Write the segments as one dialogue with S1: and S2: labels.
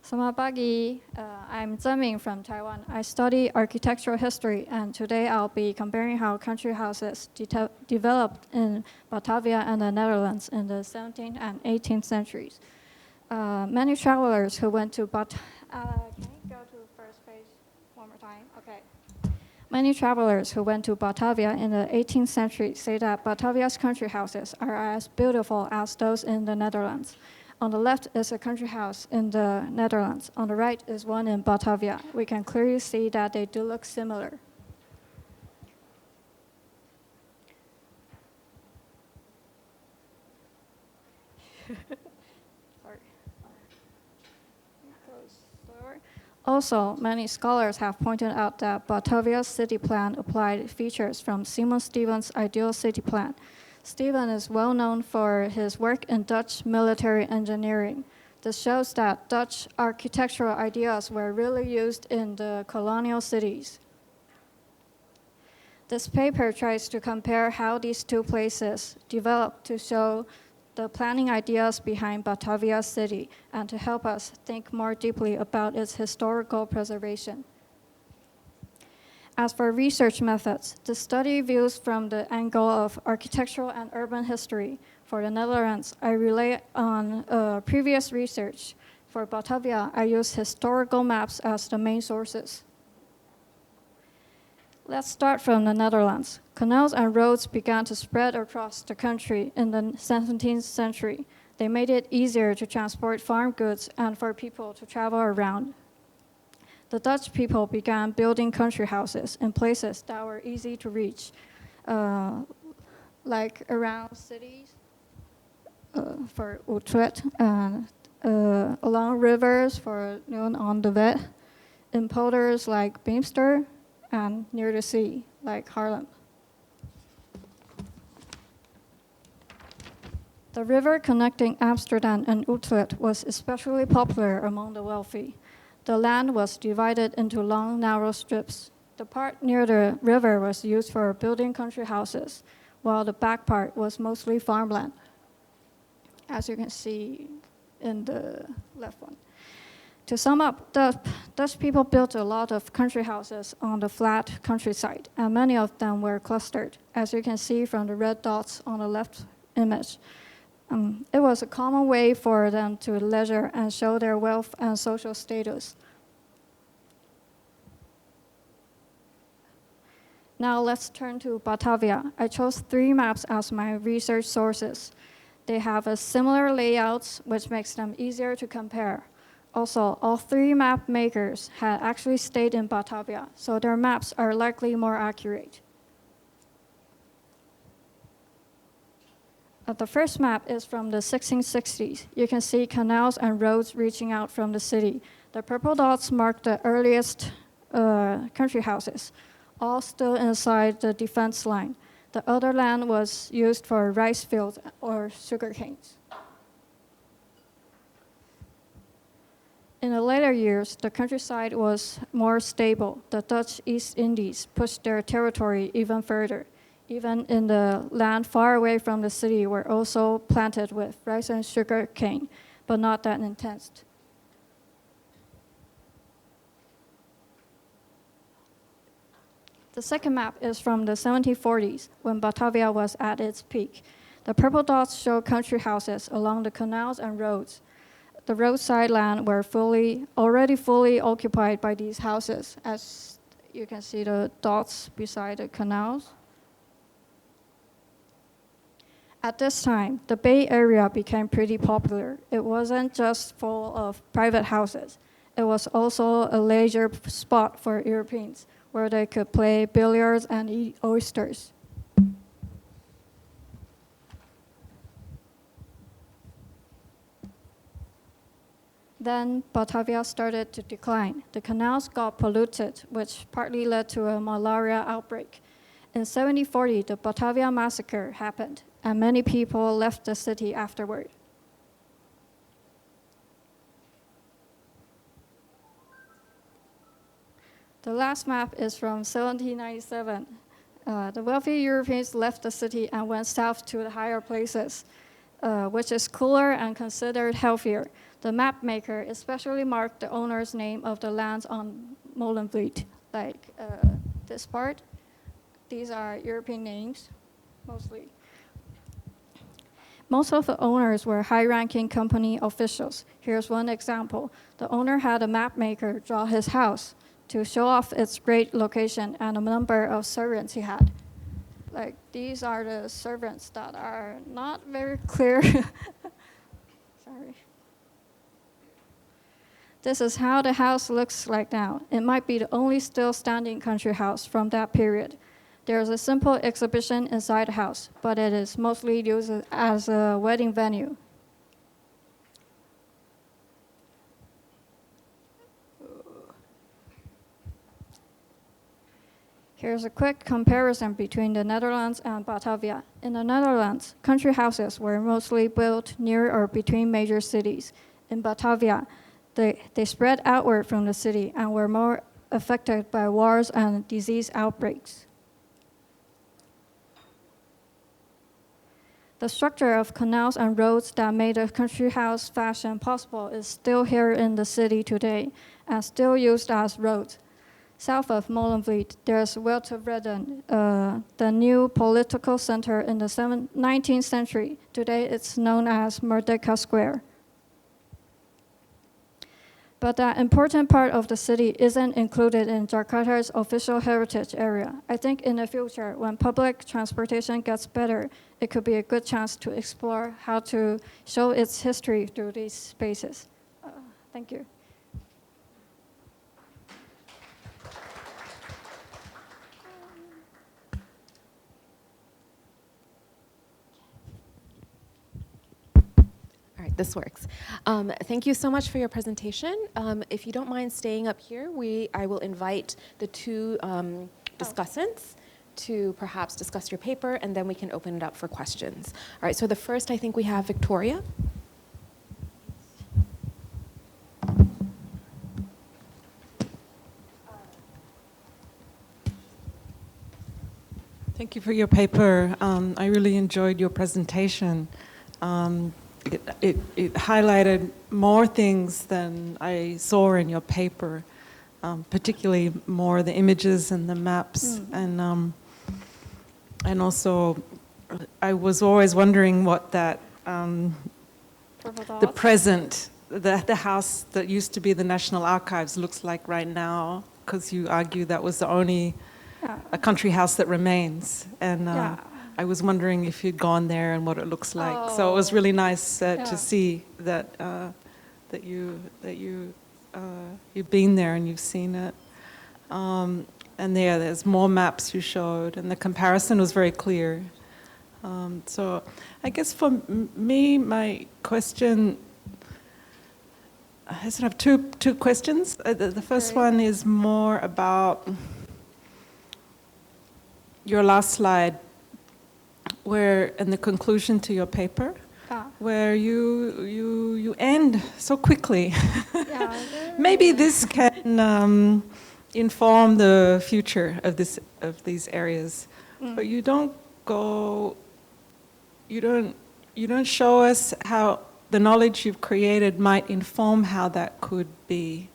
S1: Selamat pagi. I'm Zheming from Taiwan. I study architectural history, and today I'll be comparing how country houses developed in Batavia and the Netherlands in the 17th and 18th centuries. Many travelers who went to can you go to first page one more time? Okay. Many travelers who went to Batavia in the 18th century say that Batavia's country houses are as beautiful as those in the Netherlands. On the left is a country house in the Netherlands. On the right is one in Batavia. We can clearly see that they do look similar. Sorry. Also, many scholars have pointed out that Batavia's city plan applied features from Simon Stevens' ideal city plan. Steven is well known for his work in Dutch military engineering. This shows that Dutch architectural ideas were really used in the colonial cities. This paper tries to compare how these two places developed to show the planning ideas behind Batavia's city and to help us think more deeply about its historical preservation. As for research methods, the study views from the angle of architectural and urban history. For the Netherlands, I rely on previous research. For Batavia, I use historical maps as the main sources. Let's start from the Netherlands. Canals and roads began to spread across the country in the 17th century. They made it easier to transport farm goods and for people to travel around. The Dutch people began building country houses in places that were easy to reach, like around cities for Utrecht, and along rivers for on the Wet, in polders like Beemster, and near the sea like Haarlem. The river connecting Amsterdam and Utrecht was especially popular among the wealthy. The land was divided into long, narrow strips. The part near the river was used for building country houses, while the back part was mostly farmland, as you can see in the left one. To sum up, the Dutch people built a lot of country houses on the flat countryside, and many of them were clustered, as you can see from the red dots on the left image. It was a common way for them to leisure and show their wealth and social status. Now let's turn to Batavia. I chose 3 maps as my research sources. They have a similar layouts, which makes them easier to compare. Also, all 3 map makers had actually stayed in Batavia, so their maps are likely more accurate. The first map is from the 1660s. You can see canals and roads reaching out from the city. The purple dots mark the earliest country houses, all still inside the defense line. The other land was used for rice fields or sugar canes. In the later years, the countryside was more stable. The Dutch East Indies pushed their territory even further. Even in the land far away from the city were also planted with rice and sugar cane, but not that intense. The second map is from the 1740s, when Batavia was at its peak. The purple dots show country houses along the canals and roads. The roadside land were already fully occupied by these houses, as you can see the dots beside the canals. At this time, the Bay Area became pretty popular. It wasn't just full of private houses. It was also a leisure spot for Europeans, where they could play billiards and eat oysters. Then Batavia started to decline. The canals got polluted, which partly led to a malaria outbreak. In 1740, the Batavia massacre happened, and many people left the city afterward. The last map is from 1797. The wealthy Europeans left the city and went south to the higher places. which is cooler and considered healthier. The map maker especially marked the owner's name of the lands on Molenvliet, like this part. These are European names, mostly. Most of the owners were high-ranking company officials. Here's one example. The owner had a map maker draw his house to show off its great location and a number of servants he had. Like, these are the servants that are not very clear. Sorry. This is how the house looks like now. It might be the only still standing country house from that period. There's a simple exhibition inside the house, but it is mostly used as a wedding venue. Here's a quick comparison between the Netherlands and Batavia. In the Netherlands, country houses were mostly built near or between major cities. In Batavia, they spread outward from the city and were more affected by wars and disease outbreaks. The structure of canals and roads that made the country house fashion possible is still here in the city today and still used as roads. South of Molenvliet, there's Wiltevreden, the new political center in the 19th century. Today, it's known as Merdeka Square. But that important part of the city isn't included in Jakarta's official heritage area. I think in the future, when public transportation gets better, it could be a good chance to explore how to show its history through these spaces. Thank you.
S2: All right, this works. Thank you so much for your presentation. If you don't mind staying up here, I will invite the two discussants to perhaps discuss your paper, and then we can open it up for questions. All right, so the first, I think we have Victoria.
S3: Thank you for your paper. I really enjoyed your presentation. It highlighted more things than I saw in your paper, particularly more the images and the maps. And also, I was always wondering what that, the present, the house that used to be the National Archives looks like right now, because you argue that was the only a country house that remains. And I was wondering if you'd gone there and what it looks like. Oh. So it was really nice to see that you've been there and you've seen it. And there's more maps you showed, and the comparison was very clear. So I guess for me, my question, I sort of have two questions. The first one is more about your last slide, where in the conclusion to your paper, where you end so quickly. Maybe this can inform the future of these areas, but you don't show us how the knowledge you've created might inform how that could be,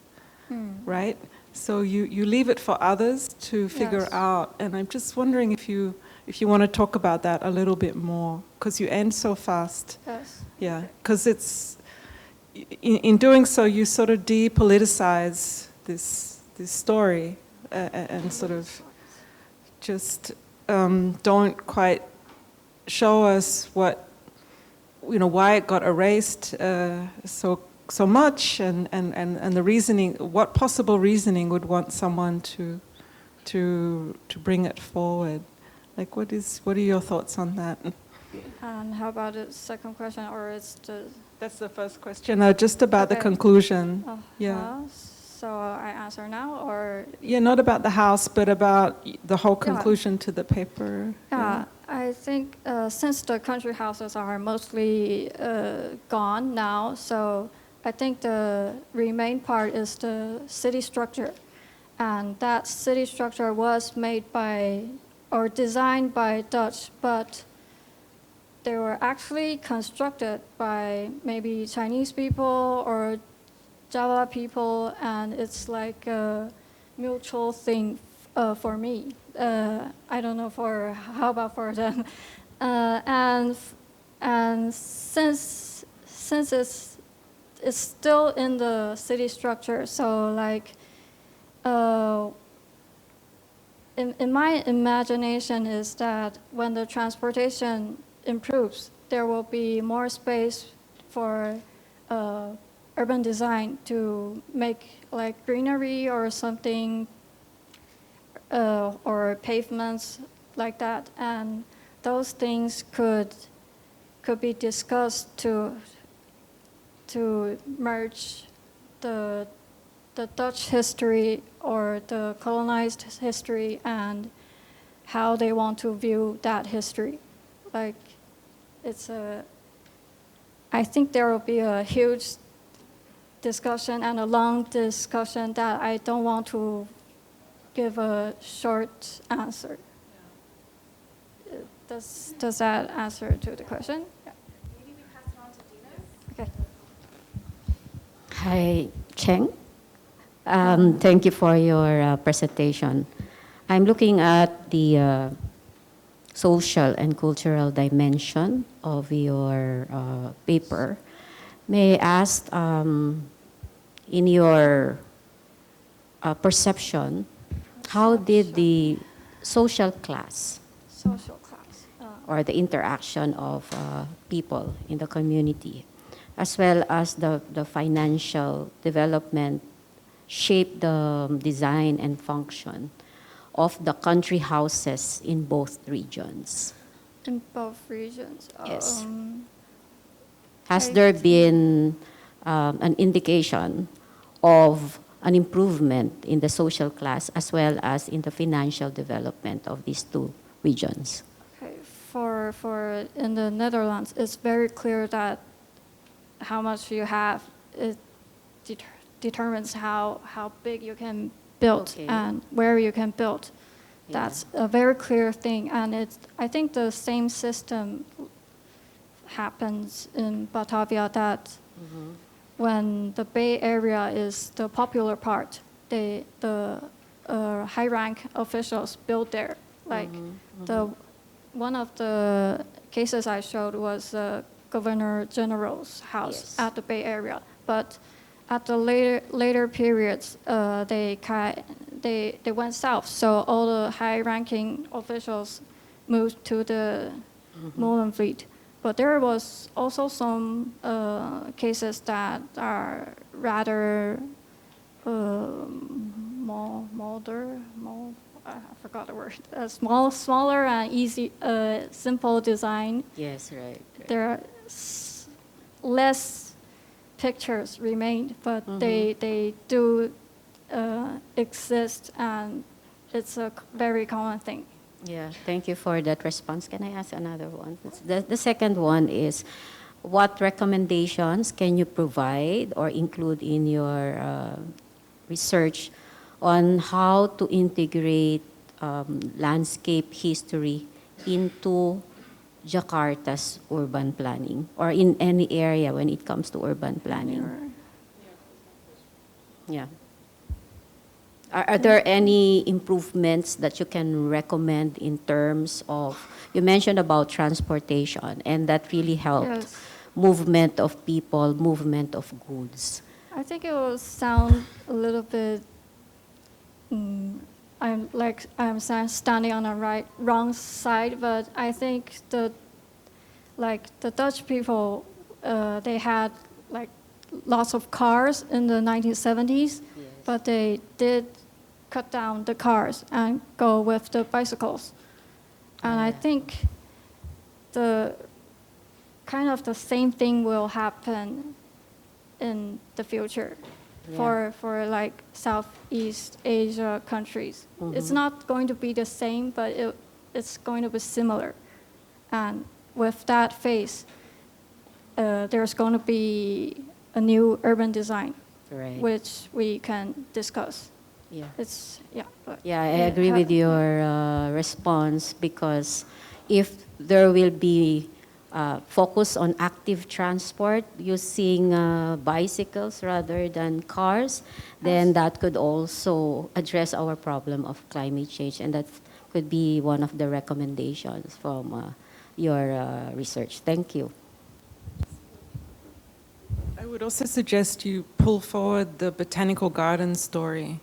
S3: right? So you leave it for others to figure out, and I'm just wondering if you want to talk about that a little bit more, because you end so fast.
S1: Yes.
S3: Yeah, because it's in doing so you sort of depoliticize this story and sort of just don't quite show us what why it got erased so much and the reasoning, what possible reasoning would want someone to bring it forward. Like, what are your thoughts on that?
S1: And how about the second question, or it's the...
S3: That's the first question, just about the conclusion.
S1: So I answer now, or...
S3: Yeah, not about the house, but about the whole conclusion to the paper.
S1: I think since the country houses are mostly gone now, so I think the remain part is the city structure. And that city structure was made by or designed by Dutch, but they were actually constructed by maybe Chinese people or Java people, and it's like a mutual thing for me. I don't know for how about for them, and since it's still in the city structure, so like in my imagination is that when the transportation improves, there will be more space for urban design to make like greenery or something, or pavements like that, and those things could be discussed to merge the Dutch history or the colonized history and how they want to view that history. Like, I think there will be a huge discussion and a long discussion that I don't want to give a short answer. Does that answer to the question? Yeah.
S2: Maybe we pass it on to Dina.
S1: Okay.
S4: Hi, Cheng. Thank you for your presentation. I'm looking at the social and cultural dimension of your paper. May I ask, in your perception, how did the social class or the interaction of people in the community, as well as the financial development, shape the design and function of the country houses in both regions?
S1: In both regions?
S4: Yes. Has there been an indication of an improvement in the social class as well as in the financial development of these two regions?
S1: Okay. For in the Netherlands, it's very clear that how much you have, it determines how big you can build,
S4: Okay.
S1: and where you can build.
S4: Yeah.
S1: That's a very clear thing, and I think the same system happens in Batavia, that when the Bay Area is the popular part, the high rank officials build there. Like one of the cases I showed was the Governor General's house.
S4: Yes.
S1: At the Bay Area, but at the later periods, they went south. So all the high-ranking officials moved to the Molenvliet. But there was also some cases that are rather I forgot the word. Smaller and easy, simple design.
S4: Yes, right.
S1: There are less pictures remained, but they do exist, and it's a very common thing.
S4: Yeah, thank you for that response. Can I ask another one? The second one is, what recommendations can you provide or include in your research on how to integrate landscape history into Jakarta's urban planning, or in any area when it comes to urban planning? Yeah. Are there any improvements that you can recommend in terms of, you mentioned about transportation, and that really helped
S1: Yes.
S4: movement of people, movement of goods?
S1: I think it will sound a little bit. I'm standing on the wrong side, but I think the Dutch people, they had like lots of cars in the 1970s, but they did cut down the cars and go with the bicycles. And I think the same thing will happen in the future for like Southeast Asia countries. It's not going to be the same, but it's going to be similar. And with that phase, there's going to be a new urban design,
S4: Right.
S1: which we can discuss.
S4: Yeah.
S1: I
S4: I agree with your response, because if there will be focus on active transport using bicycles rather than cars, then that could also address our problem of climate change, and that could be one of the recommendations from your research. Thank you.
S3: I would also suggest you pull forward the botanical garden story,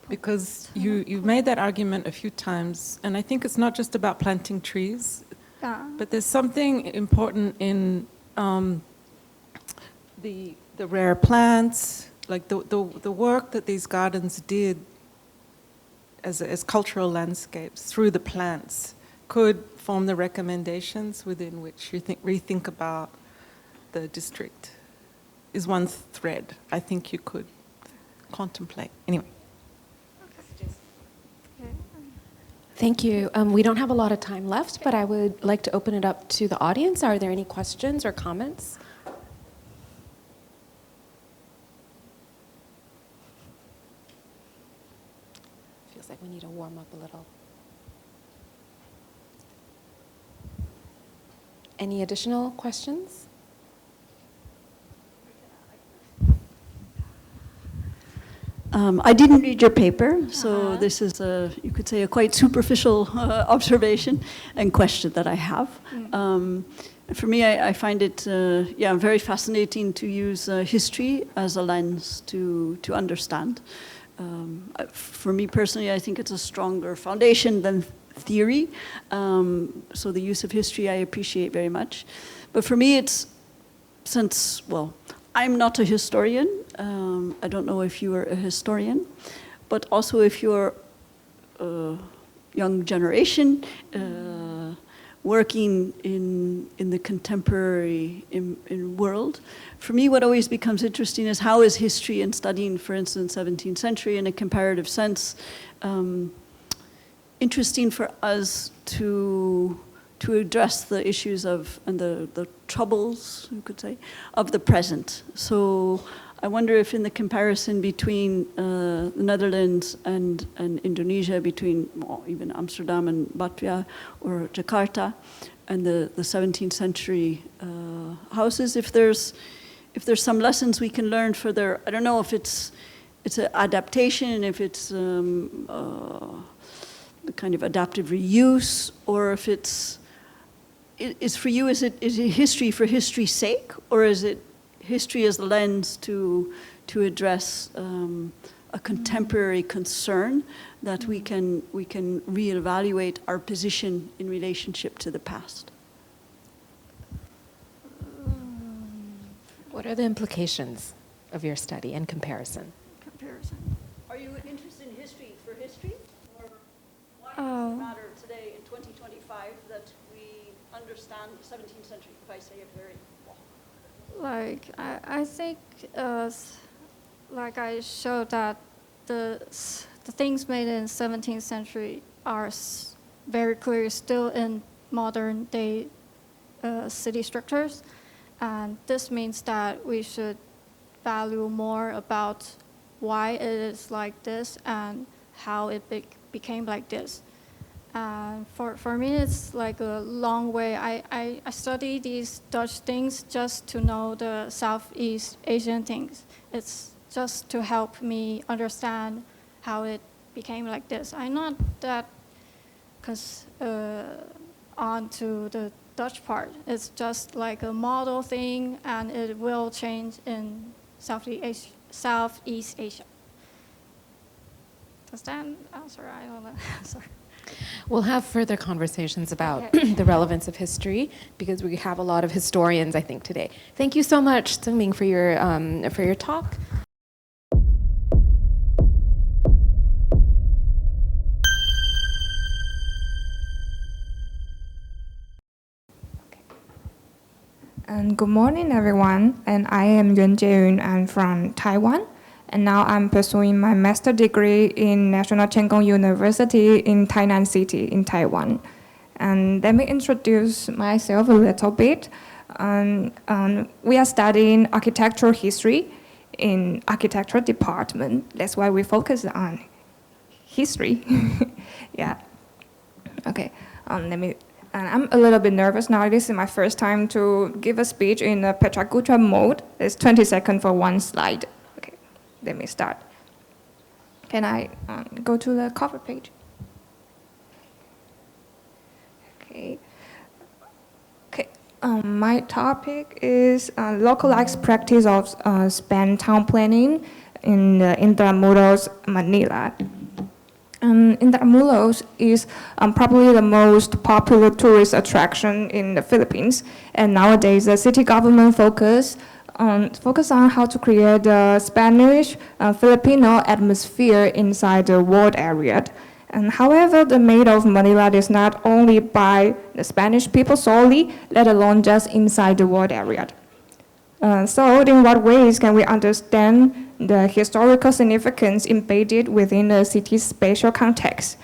S3: because you've made that argument a few times, and I think it's not just about planting trees, but there's something important in the rare plants, like the work that these gardens did as cultural landscapes through the plants could form the recommendations within which you rethink about the district. Is one thread I think you could contemplate. Anyway.
S2: Thank you. We don't have a lot of time left, but I would like to open it up to the audience. Are there any questions or comments? Feels like we need to warm up a little. Any additional questions?
S5: I didn't read your paper, so this is, you could say, a quite superficial observation and question that I have. For me, I find it very fascinating to use history as a lens to understand. For me personally, I think it's a stronger foundation than theory, so the use of history I appreciate very much. But for me, it's, since, well, I'm not a historian. I don't know if you are a historian, but also if you're a young generation working in the contemporary world. For me, what always becomes interesting is how is history, and studying, for instance, 17th century in a comparative sense, interesting for us to address the issues of, and the troubles, you could say, of the present. So I wonder if in the comparison between the Netherlands and Indonesia, between even Amsterdam and Batavia or Jakarta, and the 17th century houses, if there's some lessons we can learn for their, I don't know if it's an adaptation, if it's the kind of adaptive reuse, or if it's, is for you, is it history for history's sake, or is it history as the lens to address a contemporary concern that we can reevaluate our position in relationship to the past?
S2: What are the implications of your study and comparison?
S5: Are you interested in history for history, or why does it matter today in 2025 that we understand the 17th century, if I say it very well?
S1: Like, I think, like I showed that the things made in 17th century are very clearly still in modern day city structures. And this means that we should value more about why it is like this and how it became like this. And for me, it's like a long way. I study these Dutch things just to know the Southeast Asian things. It's just to help me understand how it became like this. I'm not that on to the Dutch part. It's just like a model thing, and it will change in Southeast Asia. Does that answer? I don't know. Sorry.
S2: We'll have further conversations about the relevance of history, because we have a lot of historians, I think, today. Thank you so much, Seung-Ming, for your talk.
S6: And good morning, everyone. And I am Yuan Jae-eun. I'm from Taiwan. And now I'm pursuing my master's degree in National Cheng Kung University in Tainan City in Taiwan. And let me introduce myself a little bit. We are studying architectural history in architecture department. That's why we focus on history. Yeah. Okay. And I'm a little bit nervous now. This is my first time to give a speech in a Petragutra mode. It's 20 seconds for one slide. Okay, let me start. Can I go to the cover page? Okay. My topic is localized practice of span town planning in Intramuros, Manila. Intramuros is probably the most popular tourist attraction in the Philippines, and nowadays the city government focus on how to create the Spanish Filipino atmosphere inside the walled area. And however, the maid of Manila is not only by the Spanish people solely, let alone just inside the walled area. So in what ways can we understand the historical significance embedded within the city's spatial context?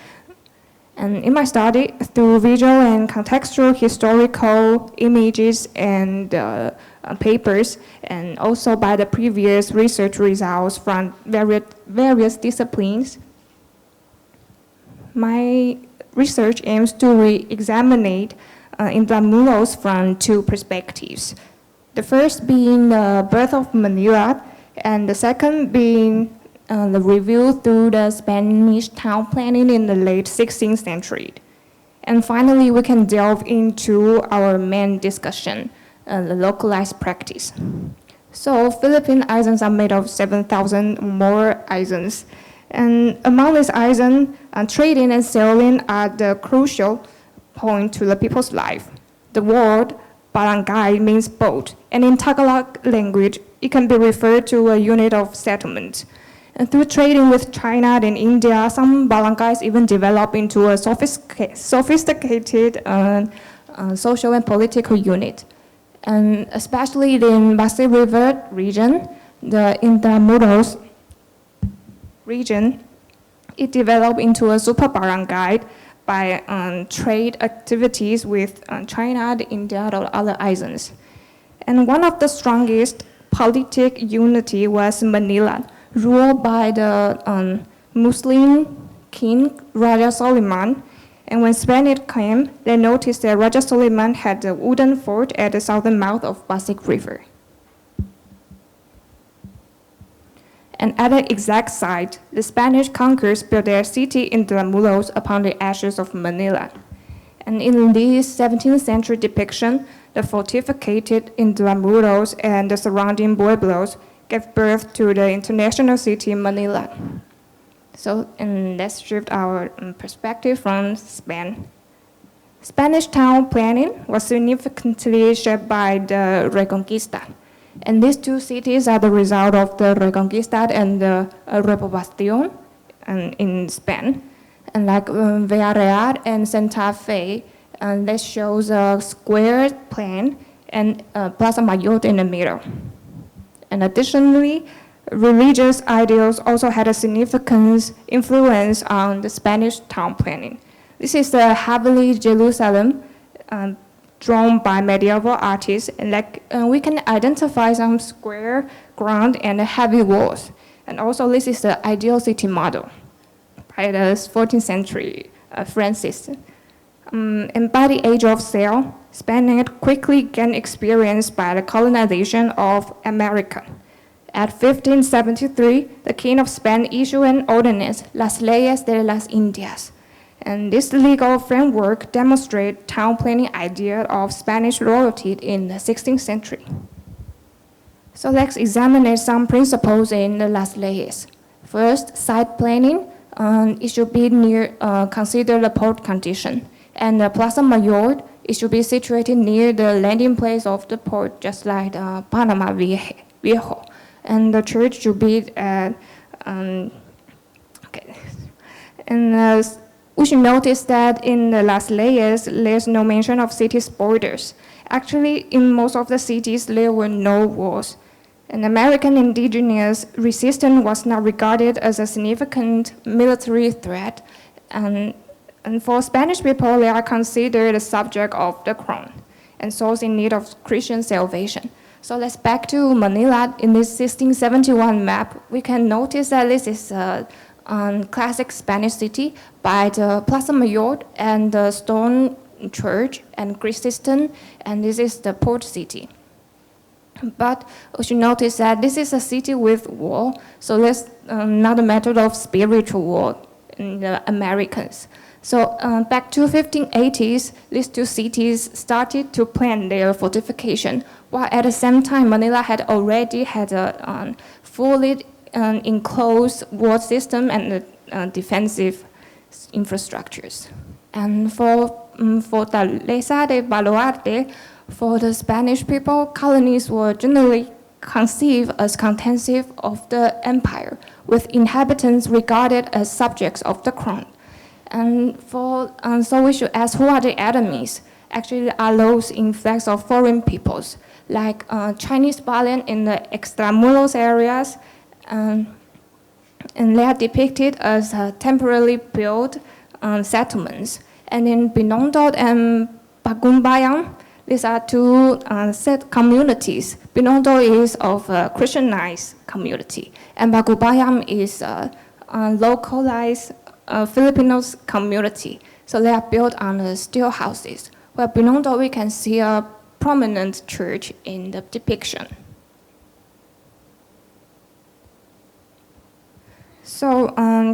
S6: And in my study, through visual and contextual historical images and papers, and also by the previous research results from various disciplines, my research aims to re-examine Intramuros from two perspectives. The first being the birth of Manila, and the second being the review through the Spanish town planning in the late 16th century. And finally, we can delve into our main discussion, the localized practice. So Philippine islands are made of 7,000 more islands. And among these islands, trading and selling are the crucial point to the people's life. The word barangay means boat, and in Tagalog language, it can be referred to a unit of settlement. And through trading with China and India, some barangays even develop into a sophisticated social and political unit. And especially in Pasig River region, the Intramuros region, it developed into a super barangay by trade activities with China, India, or other islands. And one of the strongest politic unity was Manila, ruled by the Muslim king Raja Soliman. And when Spanish came, they noticed that Raja Soliman had a wooden fort at the southern mouth of Pasig River. And at the exact site, the Spanish conquerors built their city in Intramuros upon the ashes of Manila. And in this 17th century depiction, the fortificated Intramuros and the surrounding pueblos gave birth to the international city Manila. So, and let's shift our perspective from Spain. Spanish town planning was significantly shaped by the Reconquista. And these two cities are the result of the Reconquista and the Repoblación in Spain. And like Villarreal and Santa Fe, that shows a square plan and Plaza Mayor in the middle. And additionally, religious ideals also had a significant influence on the Spanish town planning. This is the Heavenly Jerusalem, drawn by medieval artists, and we can identify some square ground and heavy walls. And also this is the ideal city model by the 14th century Francis. And by the age of sail, Spain had quickly gained experience by the colonization of America. At 1573, the King of Spain issued an ordinance, Las Leyes de las Indias. And this legal framework demonstrates town planning idea of Spanish royalty in the 16th century. So let's examine some principles in the Las Leyes. First, site planning. It should be consider the port condition. And the Plaza Mayor, it should be situated near the landing place of the port, just like Panama Viejo. And the church should be we should notice that in the Las Leyes, there's no mention of cities' borders. Actually, in most of the cities, there were no walls. And American indigenous resistance was not regarded as a significant military threat. And for Spanish people, they are considered a subject of the crown and souls in need of Christian salvation. So let's back to Manila. In this 1671 map, we can notice that this is classic Spanish city by the Plaza Mayor and the stone church and Greek system, and this is the port city. But we should notice that this is a city with war, so there's not a method of spiritual war in the Americans. So back to 1580s, these two cities started to plan their fortification, while at the same time Manila had already had a fully enclosed wall system and defensive infrastructures. And for the Lesa de Baluarte, for the Spanish people, colonies were generally conceived as contentive of the empire, with inhabitants regarded as subjects of the crown. And so we should ask, who are the enemies? Actually, are those influx of foreign peoples, like Chinese Balian in the Extramuros areas, and they are depicted as temporarily built settlements. And in Binondo and Bagumbayang, these are two set communities. Binondo is of a Christianized community, and Bagumbayang is a localized Filipinos community. So they are built on the steel houses. Where Binondo, we can see a prominent church in the depiction. So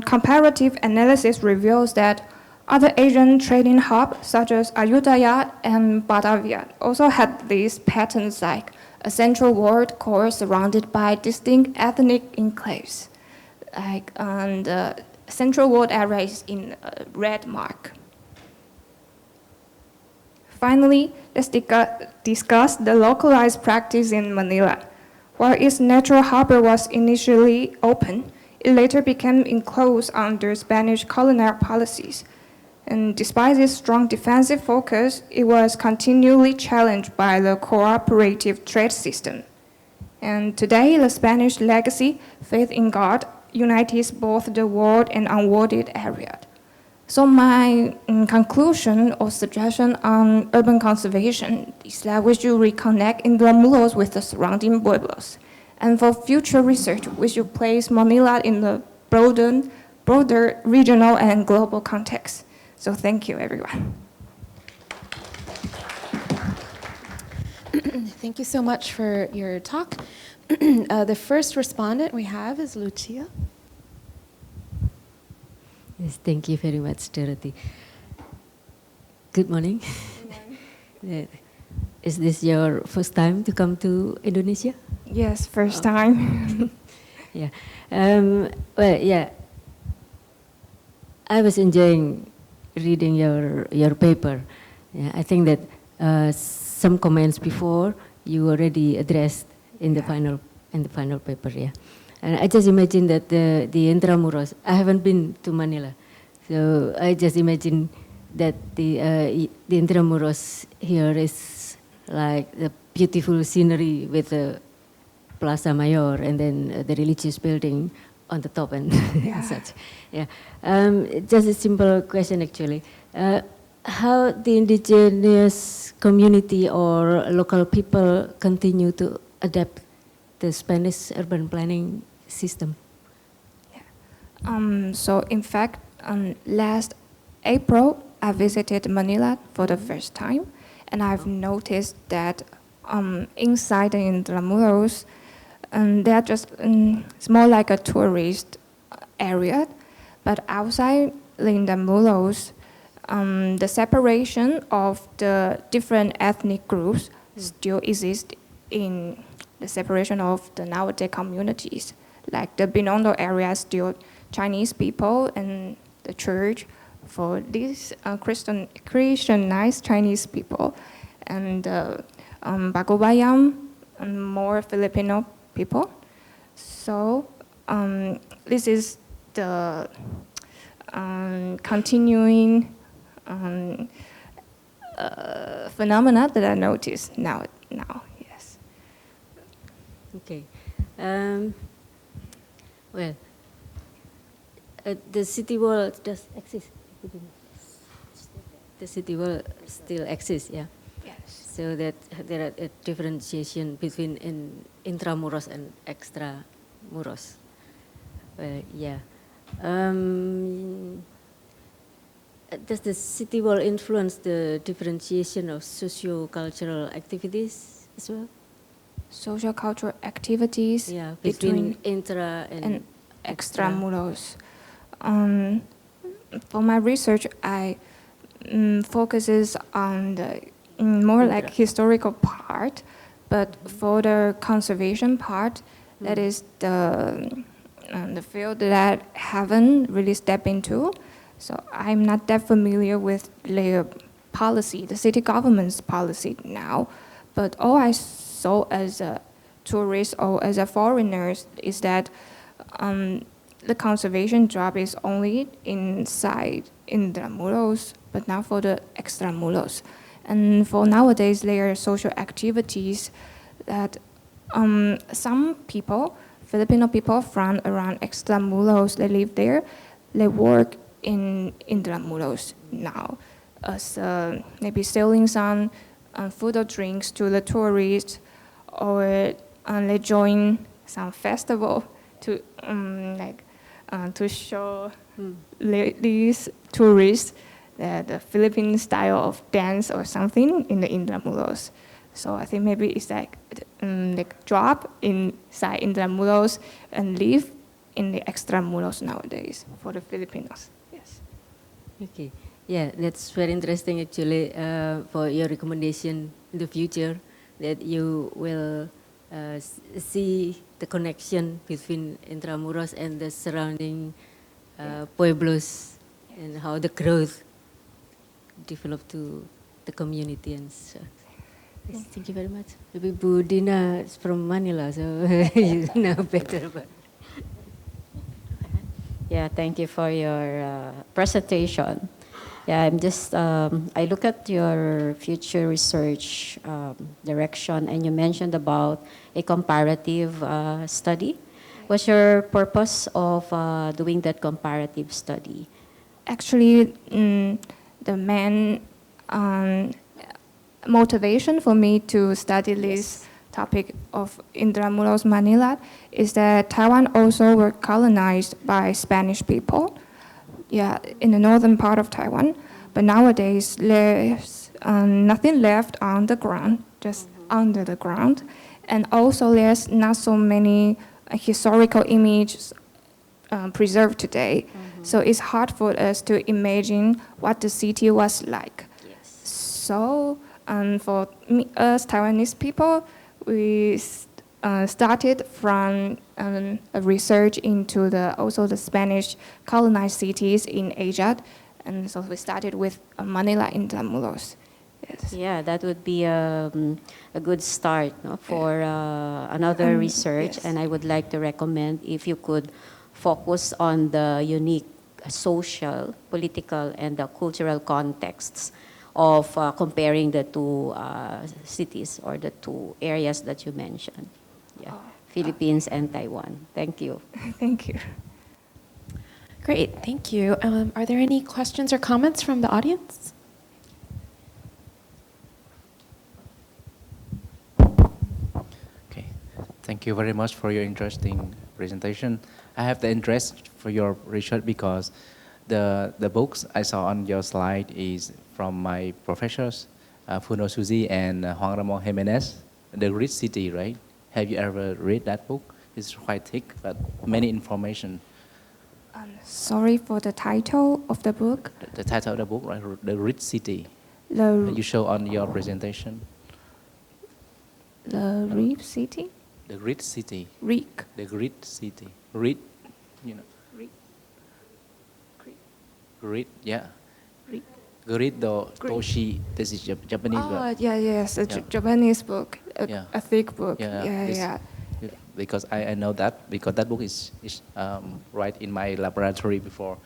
S6: comparative analysis reveals that other Asian trading hubs, such as HIDAYAT and Batavia, also had these patterns, like a central world core surrounded by distinct ethnic enclaves. Like the central world area is in a red mark. Finally, let's discuss the localized practice in Manila. While its natural harbor was initially open, it later became enclosed under Spanish colonial policies. And despite its strong defensive focus, it was continually challenged by the cooperative trade system. And today, the Spanish legacy, faith in God, unites both the walled and unwalled area. So my conclusion or suggestion on urban conservation is that we should reconnect Intramuros with the surrounding pueblos. And for future research, we should place Manila in the broader regional and global context. So thank you, everyone.
S2: Thank you so much for your talk. The first respondent we have is Lucia.
S7: Yes, thank you very much, Dorothy. Good morning. Good morning. Is this your first time to come to Indonesia?
S6: Yes, first time.
S7: Yeah. Well, yeah. I was enjoying reading your paper. Yeah, I think that some comments before you already addressed in the final paper. Yeah. And I just imagine that the Intramuros, I haven't been to Manila, so I just imagine that the Intramuros here is like the beautiful scenery with the Plaza Mayor and then the religious building on the top and such. Yeah. Just a simple question actually. How the indigenous community or local people continue to adapt the Spanish urban planning system?
S6: Yeah. So in fact, last April, I visited Manila for the first time, and I've noticed that inside the Intramuros, they're just, it's more like a tourist area, but outside the Intramuros, the separation of the different ethnic groups still exists in the separation of the nowadays communities. Like the Binondo area, still Chinese people and the church for these Christianized Chinese people, and Bagobayam, more Filipino people. So this is the continuing phenomena that I notice now. Yes.
S7: Okay. Well, the city wall does exist. The city wall still exists, yeah.
S6: Yes.
S7: So that there are a differentiation between intramuros and extramuros. Yeah. does the city will influence the differentiation of socio-cultural activities as well?
S6: Social cultural activities
S7: Yeah,
S6: between
S7: between intra
S6: and extramuros. For my research, I focuses on the more like historical part, but for the conservation part, that is the field that I haven't really stepped into. So I'm not that familiar with the policy, the city government's policy now. But all I saw as a tourist or as a foreigner is that the conservation job is only inside Intramuros, but not for the extramuros. And for nowadays, there are social activities that some people, Filipino people from around extramuros, they live there, they work in Intramuros now, as maybe selling some food or drinks to the tourists, or they join some festival to to show these tourists the Philippine style of dance or something in the Intramuros. So I think maybe it's like job inside Intramuros and live in the extramuros nowadays for the Filipinos. Yes.
S7: Okay. Yeah, that's very interesting actually for your recommendation in the future that you will see the connection between Intramuros and the surrounding pueblos and how the growth developed to the community and so. Yes, thank you very much. Maybe Bu Dina is from Manila, so you know better. But
S4: Yeah, thank you for your presentation. Yeah, I'm just, I look at your future research direction, and you mentioned about a comparative study. What's your purpose of doing that comparative study?
S6: Actually, the main motivation for me to study this topic of Intramuros Manila is that Taiwan also were colonized by Spanish people. Yeah, in the northern part of Taiwan. But nowadays, there's nothing left on the ground, just under the ground. And also, there's not so many historical images preserved today. So it's hard for us to imagine what the city was like.
S4: Yes.
S6: So for us Taiwanese people, we started from a research into also the Spanish colonized cities in Asia, and so we started with Manila Intramuros. Yes.
S4: Yeah, that would be a good start, no, for another research.
S6: Yes.
S4: And I would like to recommend if you could focus on the unique social, political, and the cultural contexts of comparing the two cities or the two areas that you mentioned. Yeah, Philippines and Taiwan. Thank you.
S6: Thank you.
S2: Great, thank you. Are there any questions or comments from the audience?
S8: Okay, thank you very much for your interesting presentation. I have the interest for your research because the books I saw on your slide is from my professors, Funo Suzy and Juan Ramon Jimenez, The Rich City, right? Have you ever read that book? It's quite thick, but many information.
S6: Sorry for the title of the book.
S8: The title of the book, right? The Rich City.
S6: The
S8: You show on your presentation.
S6: Reef City?
S8: The Rich City.
S6: Reek.
S8: The Rich City. Rich, you know.
S6: Reek.
S8: Rich, yeah.
S6: Reek.
S8: Gurido Toshi. This is Japanese.
S6: Oh, yeah, yes, a
S8: Yeah.
S6: Japanese book,
S8: Yeah.
S6: a thick book.
S8: Yeah,
S6: Yeah,
S8: this-
S6: yeah.
S8: Because I know that because that book is right in my laboratory before.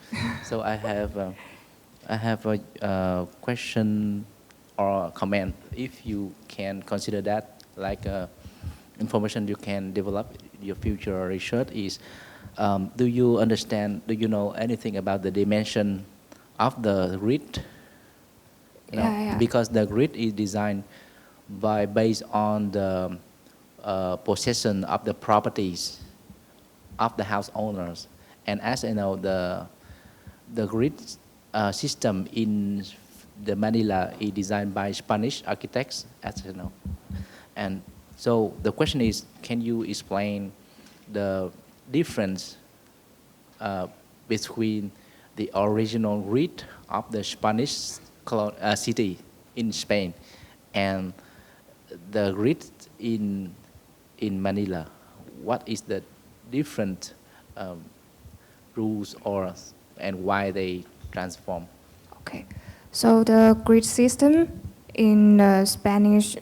S8: So I have a question or a comment. If you can consider that like information you can develop your future research is, do you know anything about the dimension of the grid? You know,
S6: Yeah.
S8: because the grid is designed based on the possession of the properties of the house owners, and as you know, the grid system in the Manila is designed by Spanish architects, as you know. And so the question is, can you explain the difference between the original grid of the Spanish city in Spain and the grid in Manila? What is the different rules and why they transform?
S6: Okay, so the grid system in the Spanish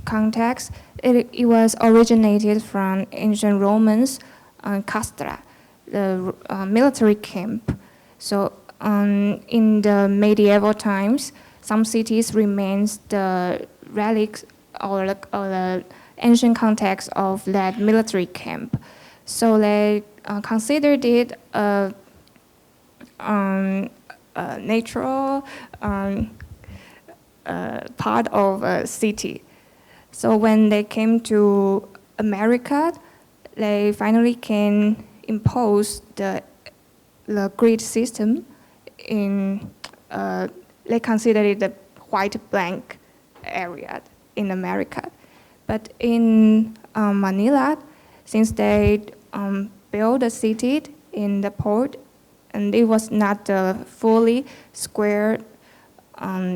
S6: context, it was originated from ancient Romans, castra, the military camp. So in the medieval times, some cities remains the relics or the ancient context of that military camp. So they considered it a natural part of a city. So when they came to America, they finally can impose the grid system in, they considered it the white blank area in America. But in Manila, since they built a city in the port, and it was not a fully square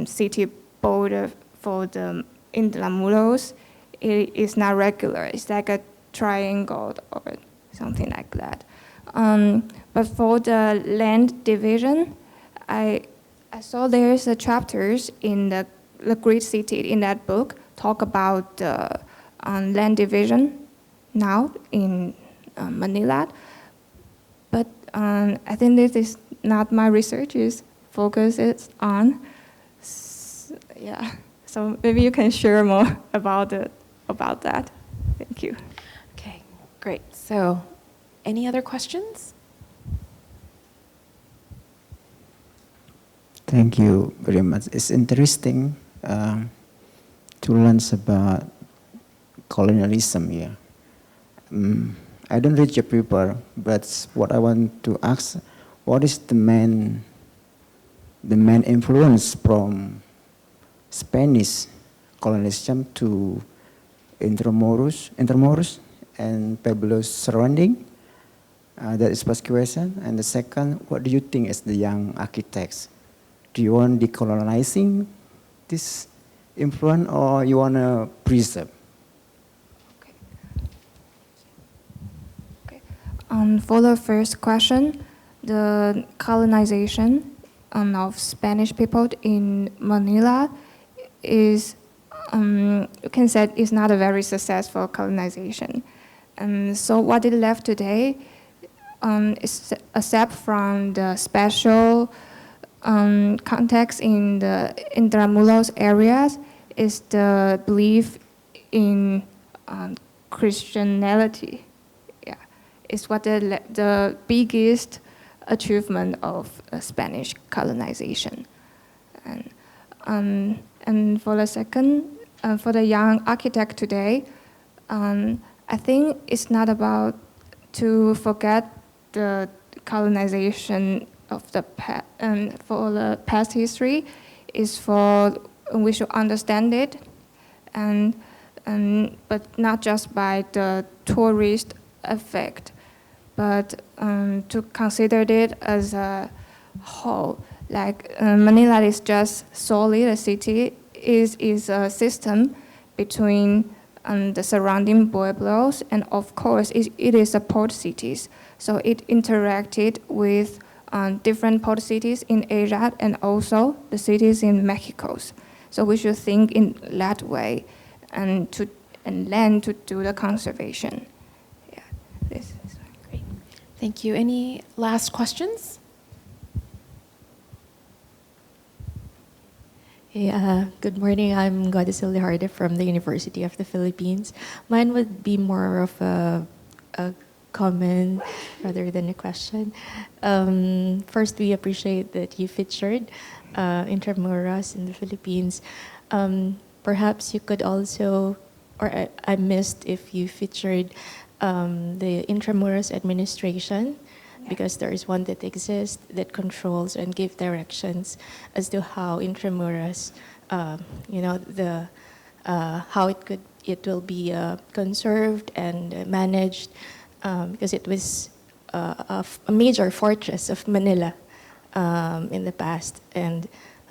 S6: city border for the Intramuros, it is not regular. It's like a triangle or something like that. But for the land division, I saw there's a chapters in the grid city in that book talk about the land division now in Manila. But I think this is not my research, is focuses on. Yeah, so maybe you can share more about that. Thank you.
S2: Okay, great. So, any other questions?
S9: Thank you very much. It's interesting to learn about colonialism here. I don't read your paper, but what I want to ask, what is the main influence from Spanish colonialism to Intramuros and Pueblos surrounding? That is first question. And the second, what do you think as the young architects? Do you want decolonizing this influence, or you want to preserve?
S6: For the first question, the colonization of Spanish people in Manila is, you can say, is not a very successful colonization. And so what is left today, is, except from the special context in the Intramuros areas, is the belief in Christianity. Is what the biggest achievement of Spanish colonization. And for the second, for the young architect today, I think it's not about to forget the colonization of the past, and for the past history, is for we should understand it, but not just by the tourist effect, but to consider it as a whole. Like Manila is just solely a city, is a system between the surrounding pueblos, and of course it is a port cities. So it interacted with different port cities in Asia and also the cities in Mexico. So we should think in that way, and then to do the conservation. Yeah, this is
S2: great. Thank you. Any last questions?
S10: Hey, good morning. I'm Godicil Lejarde from the University of the Philippines. Mine would be more of a comment rather than a question. First, we appreciate that you featured Intramuros in the Philippines. Perhaps you could also, or I missed if you featured the Intramuros administration because there is one that exists that controls and give directions as to how Intramuros, how it will be conserved and managed, because it was a major fortress of Manila in the past. And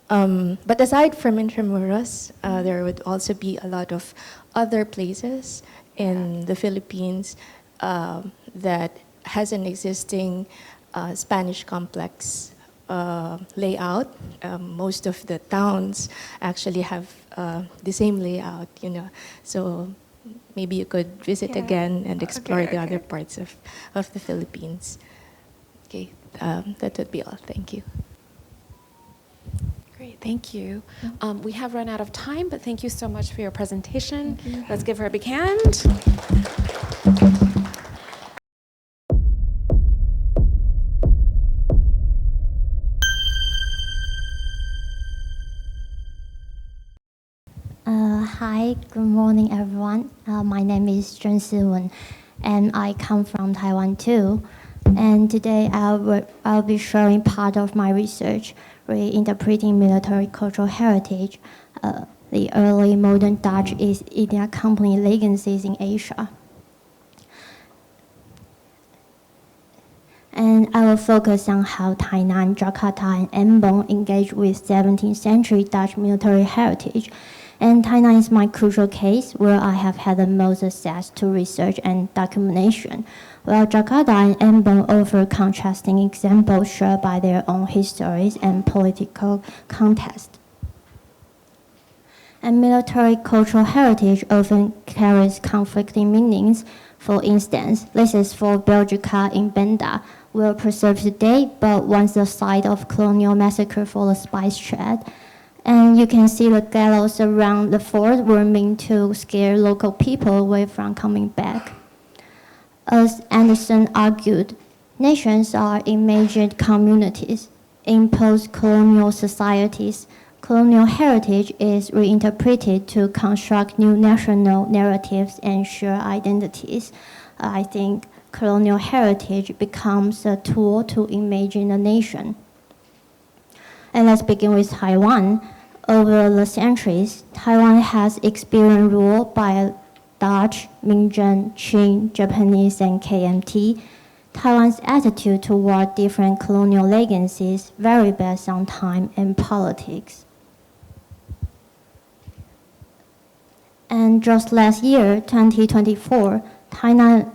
S10: but aside from Intramuros, there would also be a lot of other places in the Philippines that has an existing Spanish complex layout. Most of the towns actually have the same layout, So maybe you could visit again and explore the other parts of the Philippines. Okay, that would be all. Thank you.
S2: Great, thank you. We have run out of time, but thank you so much for your presentation. Let's give her a big hand.
S11: Hi, good morning, everyone. My name is Zheng Siwen, and I come from Taiwan too. And today I'll be sharing part of my research, reinterpreting military cultural heritage, the early modern Dutch East India Company legacies in Asia. And I will focus on how Tainan, Jakarta, and Ambon engaged with 17th century Dutch military heritage. And Tainan is my crucial case where I have had the most access to research and documentation, while Jakarta and Ambon offer contrasting examples shared by their own histories and political context. And military cultural heritage often carries conflicting meanings. For instance, this is for Belgica in Banda, well preserved today, but once the site of colonial massacre for the spice trade. And you can see the gallows around the fort were meant to scare local people away from coming back. As Anderson argued, nations are imagined communities. In post-colonial societies, colonial heritage is reinterpreted to construct new national narratives and share identities. I think colonial heritage becomes a tool to imagine a nation. And let's begin with Taiwan. Over the centuries, Taiwan has experienced rule by Dutch, Ming-Zhen, Qing, Japanese, and KMT. Taiwan's attitude toward different colonial legacies vary based on time and politics. And just last year, 2024, Tainan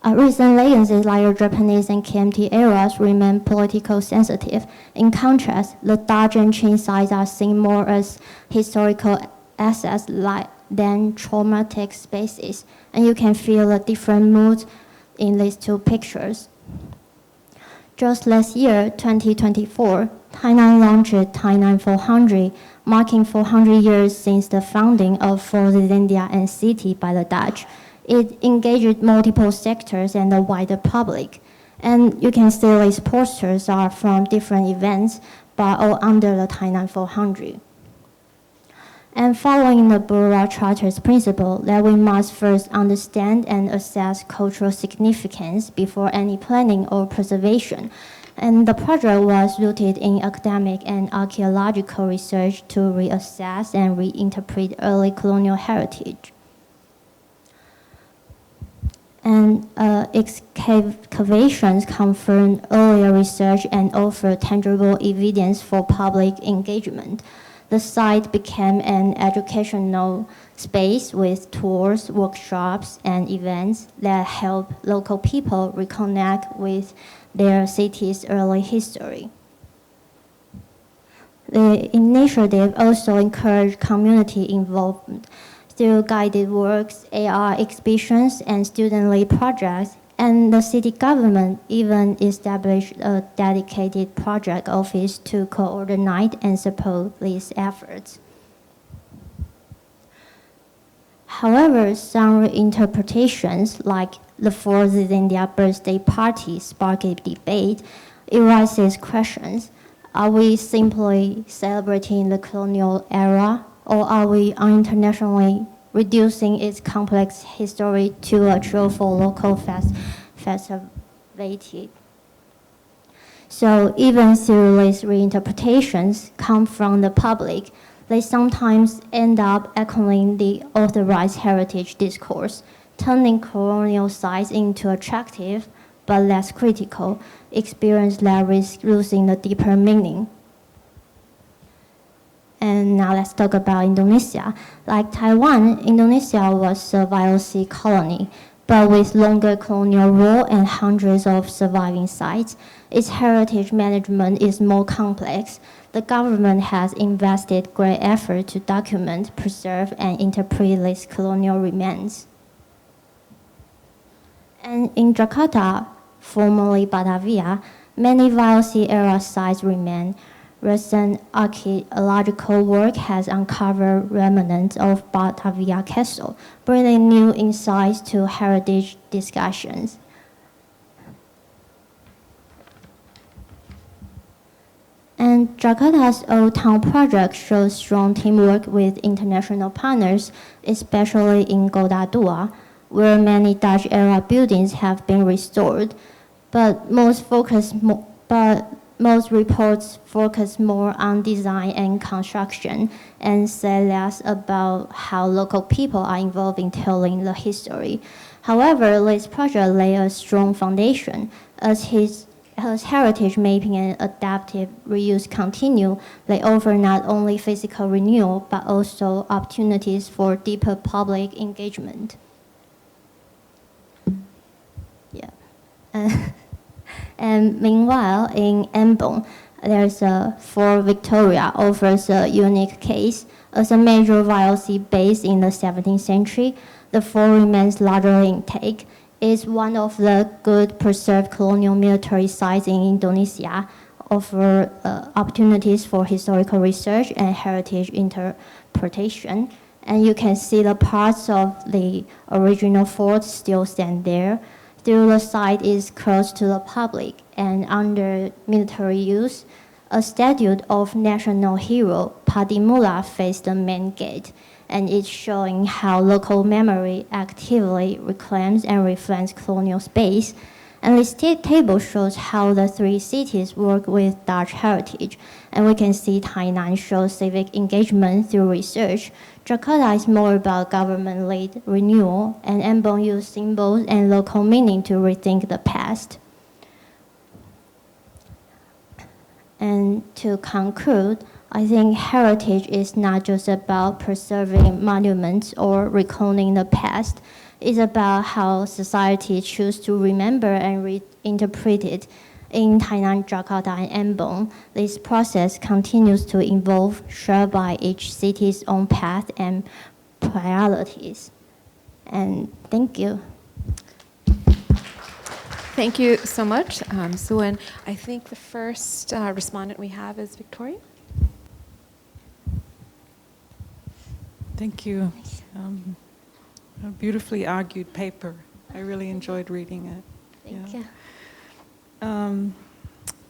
S11: recent legacies like the Japanese and KMT eras remain politically sensitive. In contrast, the Dutch and Qing sites are seen more as historical assets than traumatic spaces, and you can feel the different moods in these two pictures. Just last year, 2024, Tainan launched Tainan 400, marking 400 years since the founding of Fort India and city by the Dutch. It engaged multiple sectors and the wider public. And you can see these posters are from different events, but all under the Tainan 400. And following the Bura Charter's principle that we must first understand and assess cultural significance before any planning or preservation. And the project was rooted in academic and archaeological research to reassess and reinterpret early colonial heritage. And excavations confirm earlier research and offer tangible evidence for public engagement. The site became an educational space with tours, workshops, and events that help local people reconnect with their city's early history. The initiative also encouraged community involvement through guided works, AR exhibitions, and student-led projects, and the city government even established a dedicated project office to coordinate and support these efforts. However, some interpretations, like the 4th India birthday party, spark a debate. It raises questions. Are we simply celebrating the colonial era, or are we internationally reducing its complex history to a show for local festivity? So even though these reinterpretations come from the public, they sometimes end up echoing the authorized heritage discourse, turning colonial sites into attractive but less critical experience that risk losing the deeper meaning. And now let's talk about Indonesia. Like Taiwan, Indonesia was a VOC colony, but with longer colonial rule and hundreds of surviving sites, its heritage management is more complex. The government has invested great effort to document, preserve, and interpret these colonial remains. And in Jakarta, formerly Batavia, many VOC-era sites remain. Recent archaeological work has uncovered remnants of Batavia Castle, bringing new insights to heritage discussions. And Jakarta's Old Town project shows strong teamwork with international partners, especially in Kota Tua, where many Dutch-era buildings have been restored. But most reports focus more on design and construction and say less about how local people are involved in telling the history. However, this project lay a strong foundation. As heritage mapping and adaptive reuse continue, they offer not only physical renewal, but also opportunities for deeper public engagement. Yeah. And meanwhile, in Ambon, there's Fort Victoria offers a unique case. As a major VOC base in the 17th century, the fort remains largely intact. It's one of the good preserved colonial military sites in Indonesia, offer opportunities for historical research and heritage interpretation. And you can see the parts of the original fort still stand there. Still, the site is closed to the public, and under military use, a statue of national hero Padimula faced the main gate, and it's showing how local memory actively reclaims and reflects colonial space. And this table shows how the three cities work with Dutch heritage, and we can see Tainan shows civic engagement through research. Jakarta is more about government-led renewal, and Ambon uses symbols and local meaning to rethink the past. And to conclude, I think heritage is not just about preserving monuments or recalling the past. It's about how society chooses to remember and reinterpret it. In Tainan, Jakarta, and Ambon, this process continues to evolve, shared by each city's own path and priorities. And thank you.
S2: Thank you so much, Suan. I think the first respondent we have is Victoria.
S3: Thank you. A beautifully argued paper. I really enjoyed reading it.
S11: Thank you.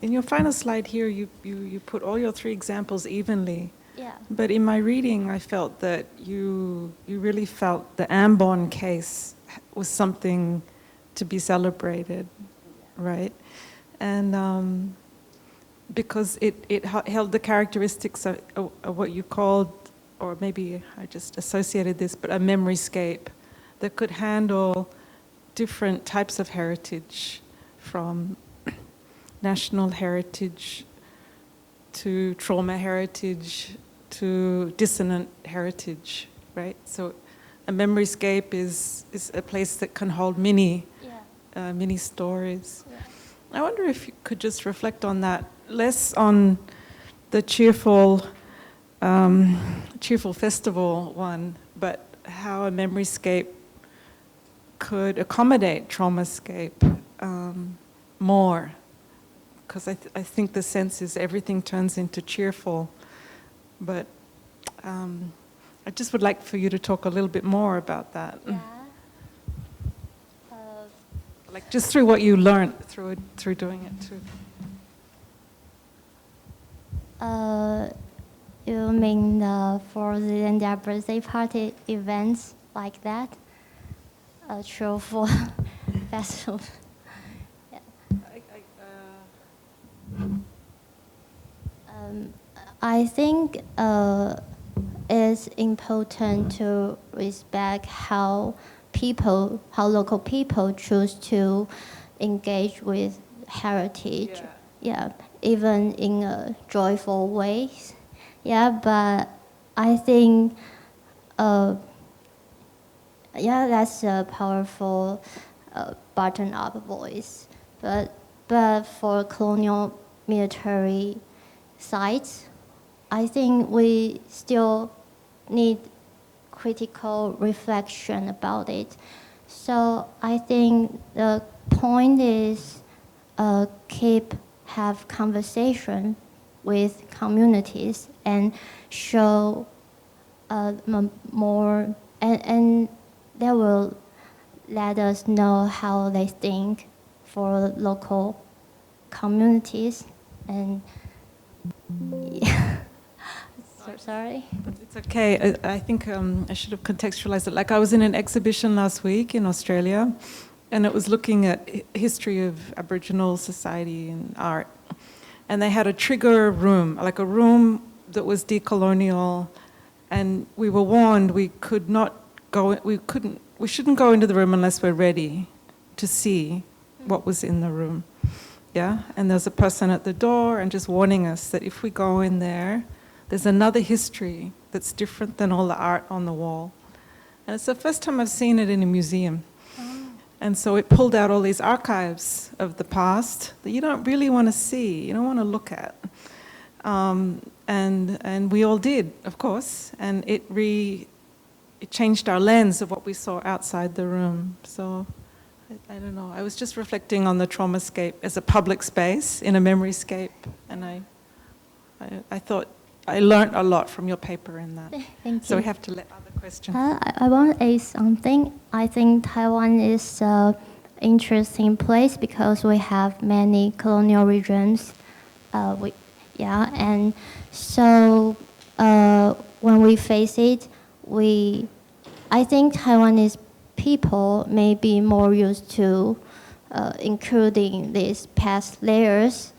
S3: In your final slide here, you put all your three examples evenly.
S11: Yeah.
S3: But in my reading, I felt that you really felt the Ambon case was something to be celebrated, right? And because it held the characteristics of what you called, or maybe I just associated this, but a memoryscape that could handle different types of heritage, from national heritage to trauma heritage to dissonant heritage, right? So a memoryscape is a place that can hold many stories.
S11: Yeah.
S3: I wonder if you could just reflect on that, less on the cheerful festival one, but how a memoryscape could accommodate traumascape more. Because I think the sense is everything turns into cheerful. But I just would like for you to talk a little bit more about that.
S11: Yeah.
S3: Like just through what you learned through doing it too.
S11: You mean for the birthday party events like that? A cheerful festival. I think it's important to respect how local people choose to engage with heritage. Yeah, even in joyful ways. Yeah, but I think, that's a powerful button-up voice. But for colonial military sites, I think we still need critical reflection about it. So I think the point is have conversation with communities and show more, and they will let us know how they think for local communities. And sorry.
S3: But it's okay. I think I should have contextualized it. Like, I was in an exhibition last week in Australia, and it was looking at history of Aboriginal society and art. And they had a trigger room, like a room that was decolonial, and we were warned we shouldn't go into the room unless we're ready to see what was in the room. Yeah, and there's a person at the door and just warning us that if we go in there, there's another history that's different than all the art on the wall. And it's the first time I've seen it in a museum. And so it pulled out all these archives of the past that you don't really want to see, you don't want to look at. And we all did, of course, and it changed our lens of what we saw outside the room. So I don't know, I was just reflecting on the traumascape as a public space in a memory scape, and I thought I learned a lot from your paper in that.
S11: Thank you.
S3: So we have to let other questions.
S11: I want to add something. I think Taiwan is an interesting place because we have many colonial regions. And so when we face it, I think Taiwanese people may be more used to including these past layers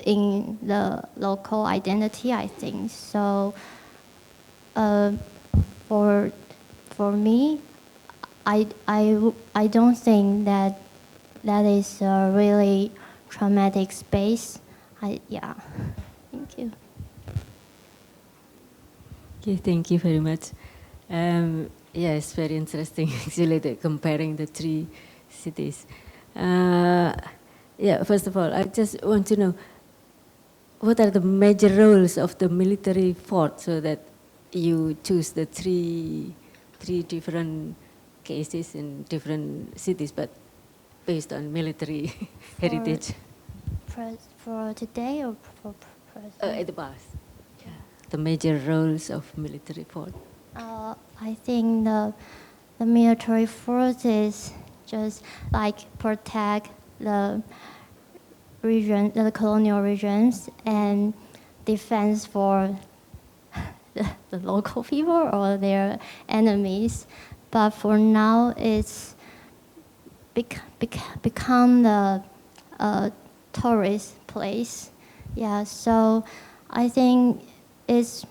S11: in the local identity, I think. So for me, I don't think that is a really traumatic space. Thank you.
S7: Okay, thank you very much. Yeah, it's very interesting actually comparing the three cities. First of all, I just want to know what are the major roles of the military fort so that you choose the three different cases in different cities, but based on military heritage.
S11: For today or for present?
S7: At the past. Yeah. The major roles of military fort.
S11: I think the military force is just like protect the region, the colonial regions, and defense for the local people or their enemies. But for now, it's become the tourist place. Yeah, so I think it's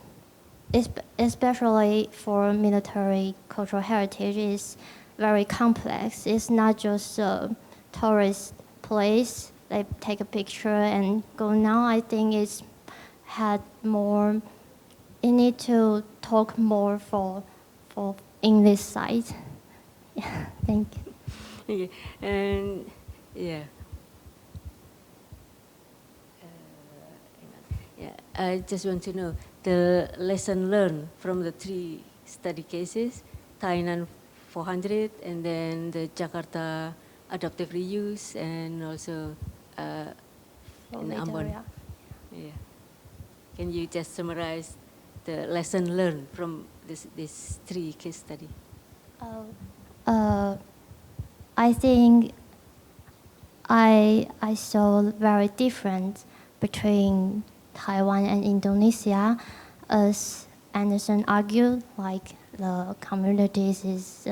S11: especially for military cultural heritage is very complex. It's not just a tourist place. They take a picture and go. Now I think it's had more. You need to talk more for in this site. Yeah, thank you.
S7: Okay, and yeah. I just want to know the lesson learned from the three study cases, Tainan 400, and then the Jakarta adaptive reuse, and also in Ambon. Yeah. Can you just summarize the lesson learned from this three case study?
S11: I think I saw very different between Taiwan and Indonesia, as Anderson argued, like the communities is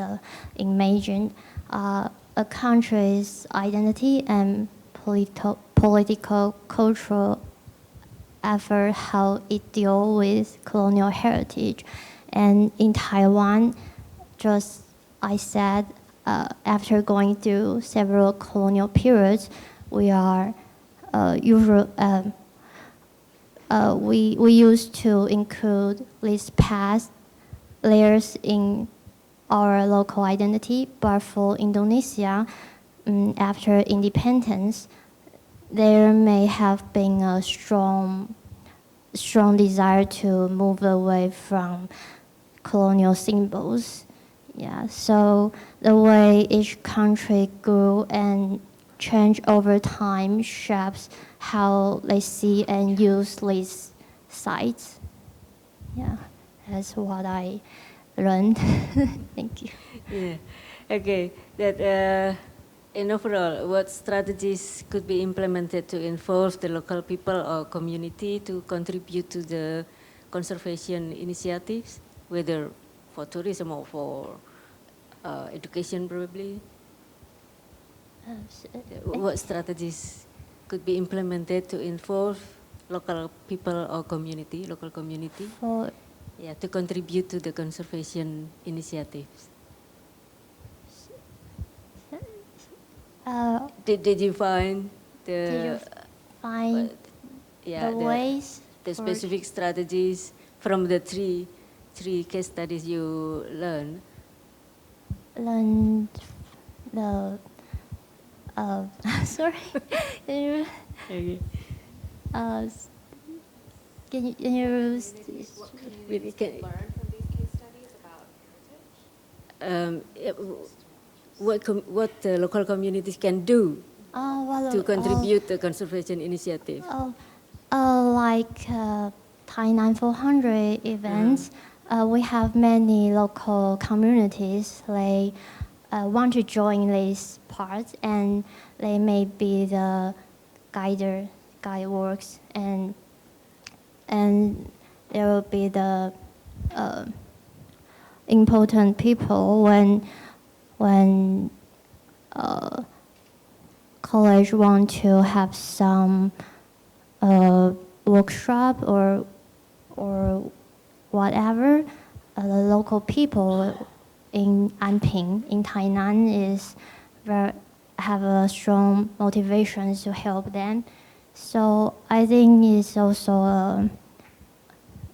S11: imagined a country's identity and political cultural effort how it deal with colonial heritage. And in Taiwan, just I said, after going through several colonial periods, we are we used to include these past layers in our local identity, but for Indonesia, after independence, there may have been a strong desire to move away from colonial symbols. Yeah, so the way each country grew and changed over time shapes how they see and use these sites. Yeah, that's what I learned. Thank you.
S7: Yeah. Okay. That in overall, what strategies could be implemented to involve the local people or community to contribute to the conservation initiatives, whether for tourism or for education, probably? What strategies could be implemented to involve local people or community, local community? Yeah, to contribute to the conservation initiatives. Did you find the
S11: ways,
S7: the specific strategies from the three case studies you learned?
S11: Learned the sorry. Can you
S2: maybe can learn from these case studies about heritage?
S7: What the local communities can do to contribute to conservation initiative?
S11: Like Tainan 400 events, we have many local communities. They want to join these parts, and they may be the guide works, and there will be the important people when college want to have some workshop or whatever, the local people in Anping, in Tainan, have a strong motivation to help them. So I think it's also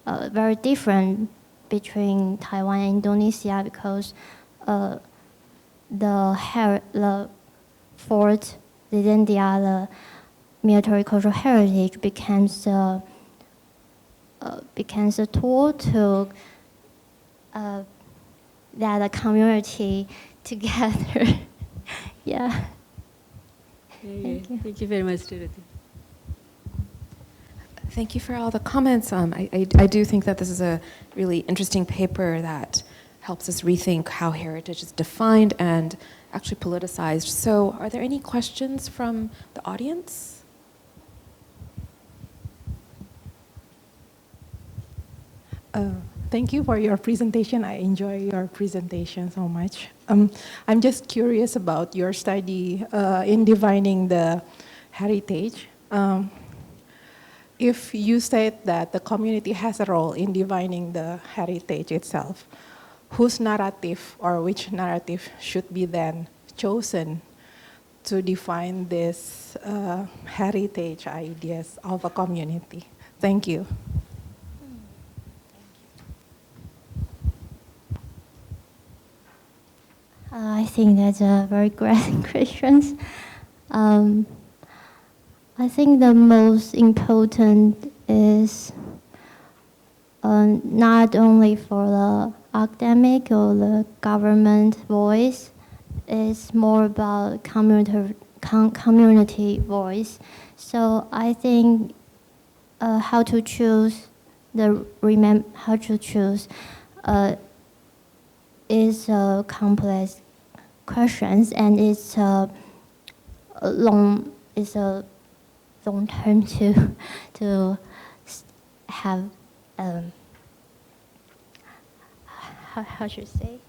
S11: very different between Taiwan and Indonesia, because the fort, the India, the military cultural heritage becomes a tool to that a community together. Yeah.
S7: Thank you very much, Dorothy.
S2: Thank you for all the comments. I do think that this is a really interesting paper that helps us rethink how heritage is defined and actually politicized. So are there any questions from the audience?
S12: Thank you for your presentation. I enjoy your presentation so much. I'm just curious about your study in defining the heritage. If you state that the community has a role in defining the heritage itself, whose narrative or which narrative should be then chosen to define this heritage ideas of a community? Thank you.
S11: I think that's a very great question. I think the most important is not only for the academic or the government voice, it's more about community voice. So I think how to choose is a complex question, and it's a long term to have how should I say?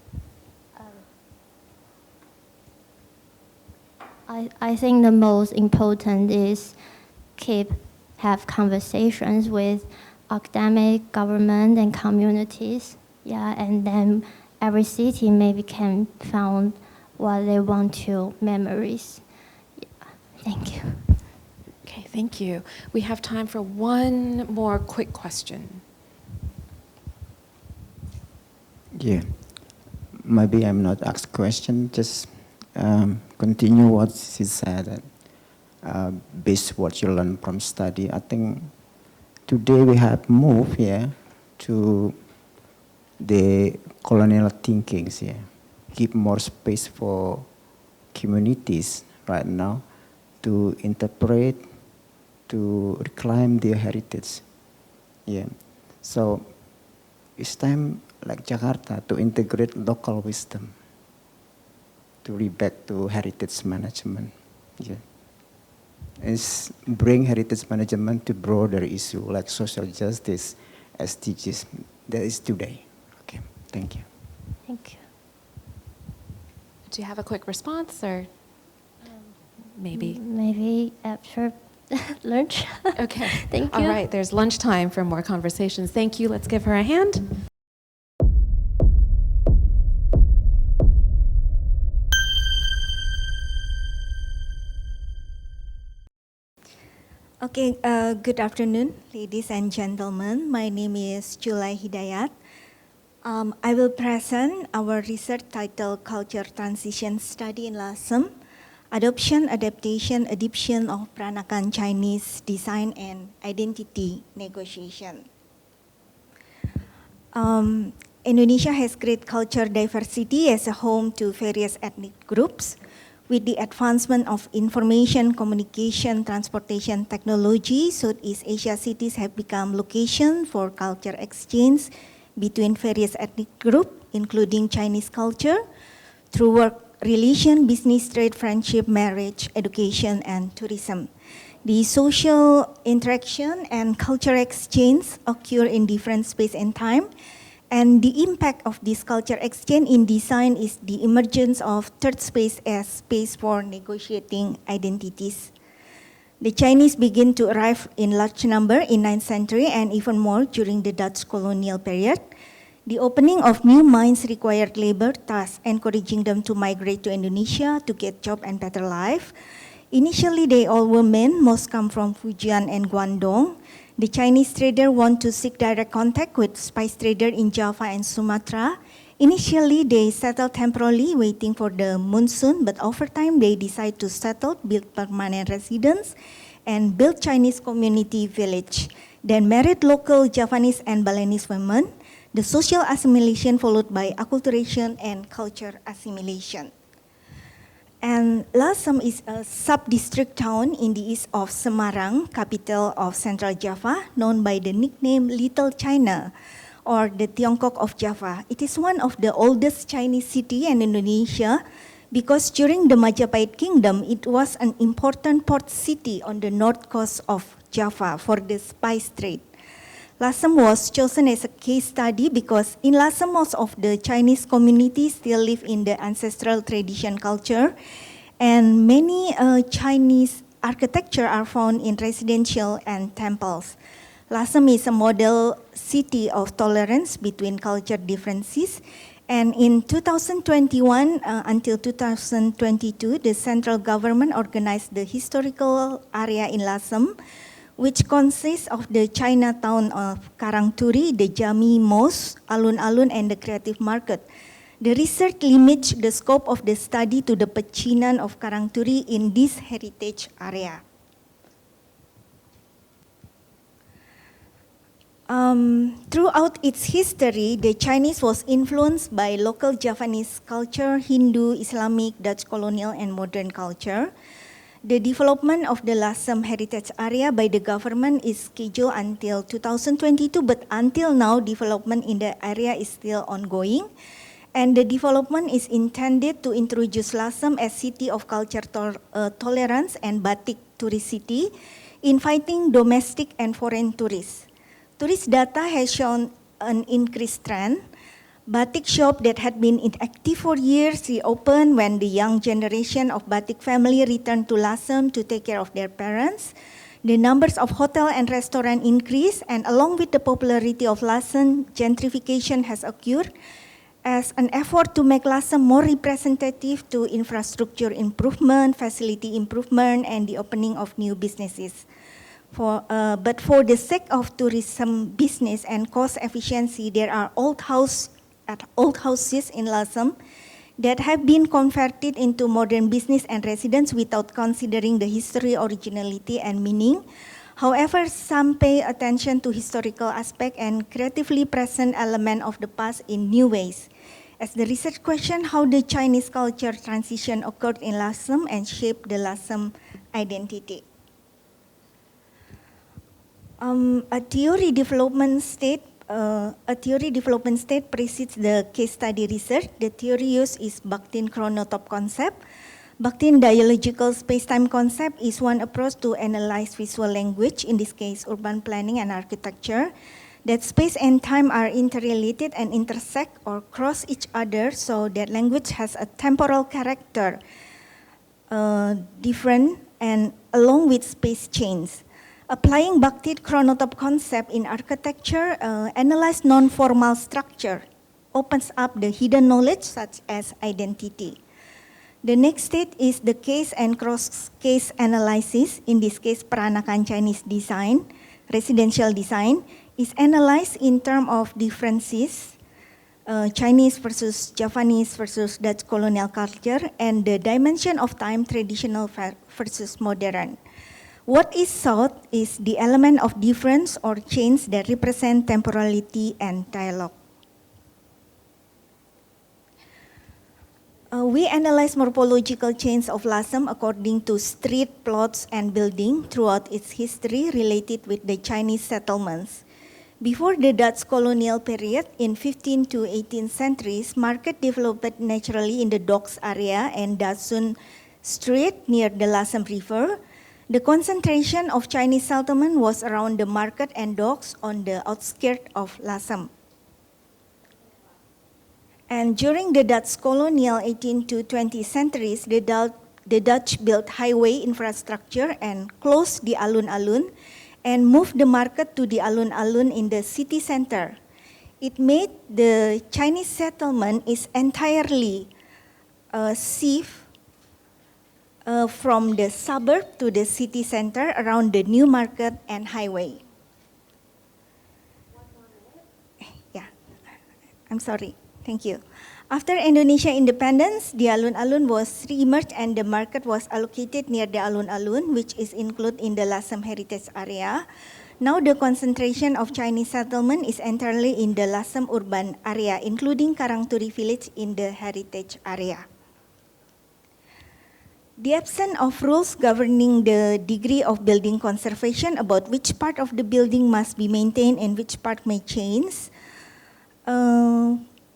S11: I think the most important is keep have conversations with academic, government, and communities. Yeah, and then every city maybe can found what they want to memories. Yeah, thank you.
S2: Okay, thank you. We have time for one more quick question.
S9: Yeah, maybe I'm not asked question, just continue what she said. Based what you learn from study, I think today we have moved here to the colonial thinkings here. Give more space for communities right now to interpret, to reclaim their heritage. Yeah, so it's time, like Jakarta, to integrate local wisdom, to read back to heritage management. Yeah. Is bring heritage management to broader issue like social justice, SDGs. That is today. Okay, thank you.
S11: Thank you.
S2: Do you have a quick response, or maybe?
S11: Maybe after lunch.
S2: Okay.
S11: Thank you.
S2: All right, there's lunchtime for more conversations. Thank you. Let's give her a hand.
S13: Okay, good afternoon, ladies and gentlemen. My name is Jaya HIDAYAT. I will present our research titled Culture Transition Study in Lasem, Adoption, Adaptation, Adeption of Peranakan Chinese Design and Identity Negotiation. Indonesia has great culture diversity as a home to various ethnic groups. With the advancement of information, communication, transportation technology, Southeast Asia cities have become locations for culture exchange between various ethnic groups, including Chinese culture, through work, relation, business, trade, friendship, marriage, education, and tourism. The social interaction and culture exchange occur in different space and time, and the impact of this culture exchange in design is the emergence of third space as space for negotiating identities. The Chinese begin to arrive in large number in 9th century and even more during the Dutch colonial period. The opening of new mines required labor, thus encouraging them to migrate to Indonesia to get job and better life. Initially, they all were men, most come from Fujian and Guangdong. The Chinese trader want to seek direct contact with spice trader in Java and Sumatra. Initially, they settled temporarily, waiting for the monsoon, but over time, they decide to settle, build permanent residence, and build Chinese community village. Then married local Javanese and Balinese women. The social assimilation followed by acculturation and culture assimilation. And Lasem is a sub-district town in the east of Semarang, capital of Central Java, known by the nickname Little China, or the Tiongkok of Java. It is one of the oldest Chinese city in Indonesia because during the Majapahit Kingdom, it was an important port city on the north coast of Java for the spice trade. Lasem was chosen as a case study because in Lasem, most of the Chinese community still live in the ancestral tradition culture, and many Chinese architecture are found in residential and temples. Lasem is a model city of tolerance between culture differences, and in 2021 until 2022, the central government organized the historical area in Lasem, which consists of the Chinatown of Karangturi, the Jami Mosque, Alun-Alun, and the Creative Market. The research limits the scope of the study to the pecinan of Karangturi in this heritage area. Throughout its history, the Chinese was influenced by local Javanese culture, Hindu, Islamic, Dutch colonial, and modern culture. The development of the Lasem heritage area by the government is scheduled until 2022, but until now, development in the area is still ongoing. And the development is intended to introduce Lasem as city of culture tolerance and batik tourist city, inviting domestic and foreign tourists. Tourist data has shown an increased trend. Batik shop that had been inactive for years reopened when the young generation of batik family returned to Lasem to take care of their parents. The numbers of hotel and restaurant increase, and along with the popularity of Lasem, gentrification has occurred as an effort to make Lasem more representative to infrastructure improvement, facility improvement, and the opening of new businesses. But for the sake of tourism business and cost efficiency, there are old houses in Lasem that have been converted into modern business and residence without considering the history, originality, and meaning. However, some pay attention to historical aspect and creatively present element of the past in new ways. As the research question, how the Chinese culture transition occurred in Lasem and shaped the Lasem identity. A theory development state precedes the case study research. The theory used is Bakhtin chronotype concept. Bakhtin dialogical space-time concept is one approach to analyze visual language, in this case urban planning and architecture, that space and time are interrelated and intersect or cross each other, so that language has a temporal character different and along with space chains. Applying Bakhtin chronotype concept in architecture, analyze non-formal structure, opens up the hidden knowledge such as identity. The next stage is the case and cross-case analysis. In this case, Peranakan Chinese design, residential design, is analyzed in terms of differences, Chinese versus Japanese versus Dutch colonial culture, and the dimension of time, traditional versus modern. What is sought is the element of difference or change that represent temporality and dialogue. We analyze morphological change of Lasem according to street, plots, and building throughout its history related with the Chinese settlements. Before the Dutch colonial period, in 15th to 18th centuries, market developed naturally in the docks area and Dasun Street near the Lasem River. The concentration of Chinese settlement was around the market and docks on the outskirts of Lasem. And during the Dutch colonial 18th to 20th centuries, the Dutch built highway infrastructure and closed the alun-alun and moved the market to the alun-alun in the city center. It made the Chinese settlement is entirely safe from the suburb to the city center around the new market and highway. Yeah, I'm sorry. Thank you. After Indonesia independence, the alun-alun was re-emerged and the market was allocated near the alun-alun, which is included in the Lasem heritage area. Now the concentration of Chinese settlement is entirely in the Lasem urban area, including Karangturi village in the heritage area. The absence of rules governing the degree of building conservation about which part of the building must be maintained and which part may change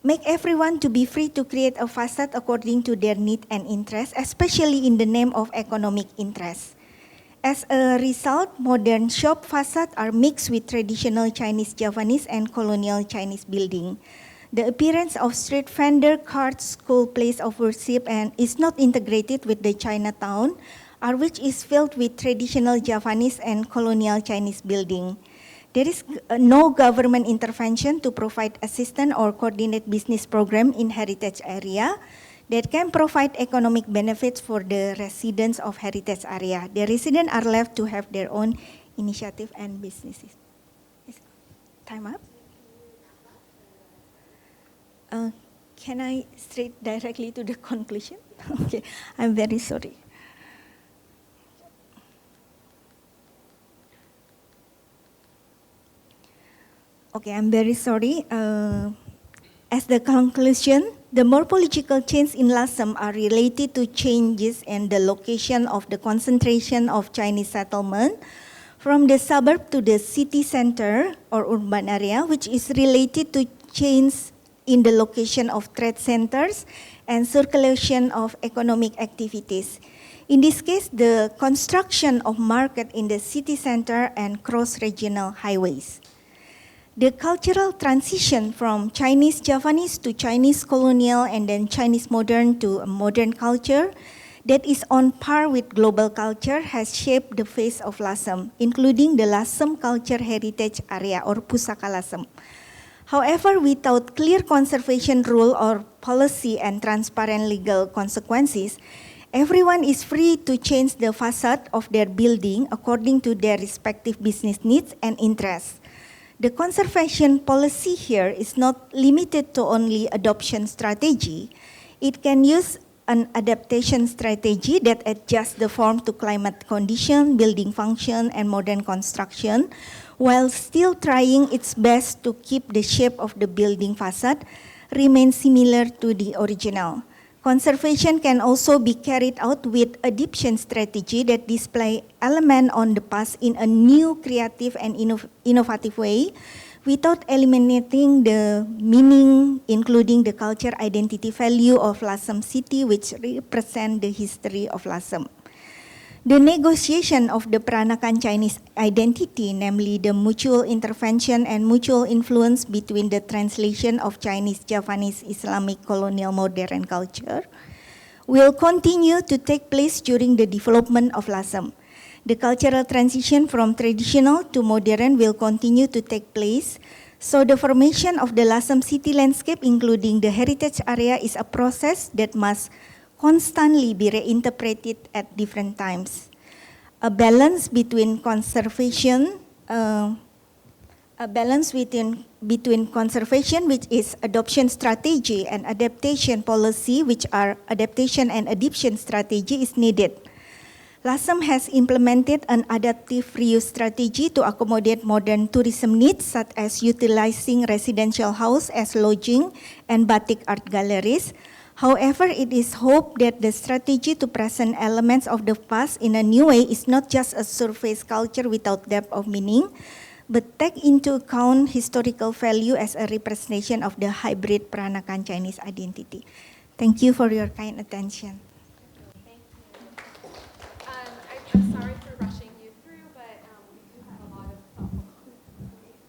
S13: make everyone to be free to create a facade according to their need and interest, especially in the name of economic interest. As a result, modern shop facades are mixed with traditional Chinese, Japanese, and colonial Chinese building. The appearance of street vendor, carts, school, place of worship, and is not integrated with the Chinatown, which is filled with traditional Japanese and colonial Chinese building. There is no government intervention to provide assistance or coordinate business program in heritage area that can provide economic benefits for the residents of heritage area. The residents are left to have their own initiative and businesses. Time up? Can I straight directly to the conclusion? Okay, I'm very sorry. Okay, I'm very sorry. As the conclusion, the morphological changes in Lasem are related to changes in the location of the concentration of Chinese settlement from the suburb to the city center or urban area, which is related to change in the location of trade centers and circulation of economic activities. In this case, the construction of market in the city center and cross-regional highways. The cultural transition from Chinese Japanese to Chinese colonial and then Chinese modern to a modern culture that is on par with global culture has shaped the face of Lasem, including the Lasem Culture Heritage Area or Pusaka Lasem. However, without clear conservation rule or policy and transparent legal consequences, everyone is free to change the facade of their building according to their respective business needs and interests. The conservation policy here is not limited to only adoption strategy. It can use an adaptation strategy that adjusts the form to climate condition, building function, and modern construction, while still trying its best to keep the shape of the building facade remain similar to the original. Conservation can also be carried out with adaptation strategy that display elements on the past in a new, creative, and innovative way, without eliminating the meaning, including the culture identity value of Lasem city, which represent the history of Lasem. The negotiation of the Peranakan Chinese identity, namely the mutual intervention and mutual influence between the translation of Chinese, Javanese, Islamic, colonial, modern culture, will continue to take place during the development of Lasem. The cultural transition from traditional to modern will continue to take place, so the formation of the Lasem city landscape, including the heritage area, is a process that must constantly be reinterpreted at different times. A balance between conservation, between conservation, which is adoption strategy, and adaptation policy, which are adaptation and adaptation strategy, is needed. Lasem has implemented an adaptive reuse strategy to accommodate modern tourism needs, such as utilizing residential house as lodging and batik art galleries. However, it is hoped that the strategy to present elements of the past in a new way is not just a surface culture without depth of meaning, but take into account historical value as a representation of the hybrid Peranakan Chinese identity. Thank you for your kind attention.
S2: I'm sorry for rushing you through, but we do have a lot of thoughtful comments.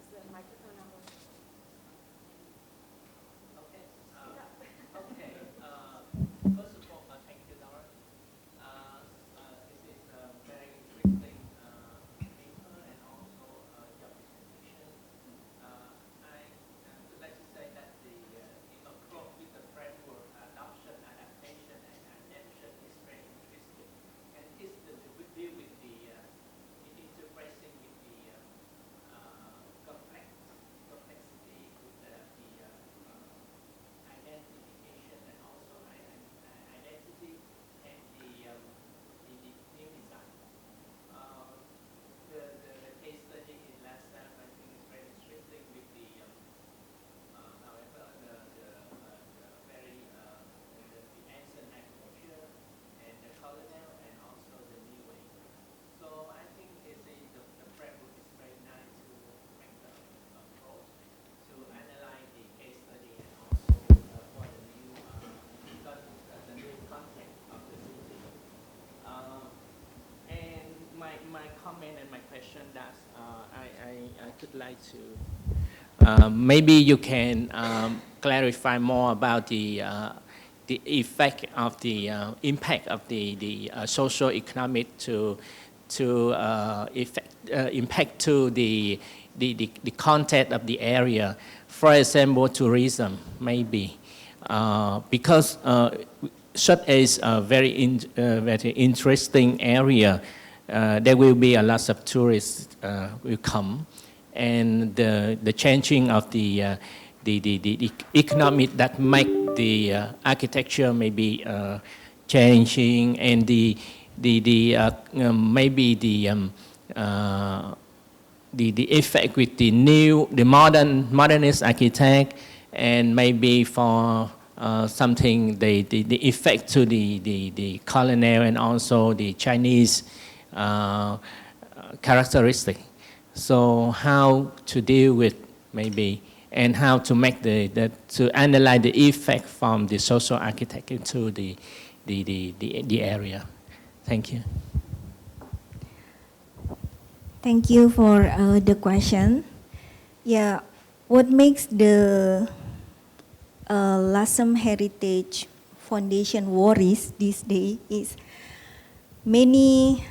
S2: Is the microphone not working?
S14: First of all, thank you, Laura. This is a very interesting paper and also your presentation. I would like to say that the approach with the framework adoption, adaptation, and adeption is very interesting, and it's the deal with the interfacing with the complexity with the identification and also identity and the new design. The case study in last time I think is very interesting with the however the very the ancient agriculture and the colonial and also the new way. So I think the framework is very nice to make the approach to analyze the case study and also for the new the new context of the city. And my comment and my question that I could like to maybe you can clarify more about the effect of the impact of the social economic to impact to the content of the area. For example, tourism maybe because such as a very interesting area. There will be a lot of tourists will come, and the changing of the economic that make the architecture maybe changing, and maybe the effect with the modernist architect, and maybe for something the effect to the colonial and also the Chinese characteristic. So how to deal with maybe, and how to make to analyze the effect from the social architecture to the area. Thank you.
S13: Thank you for the question. Yeah, what makes Lasem Heritage Foundation worries these days is many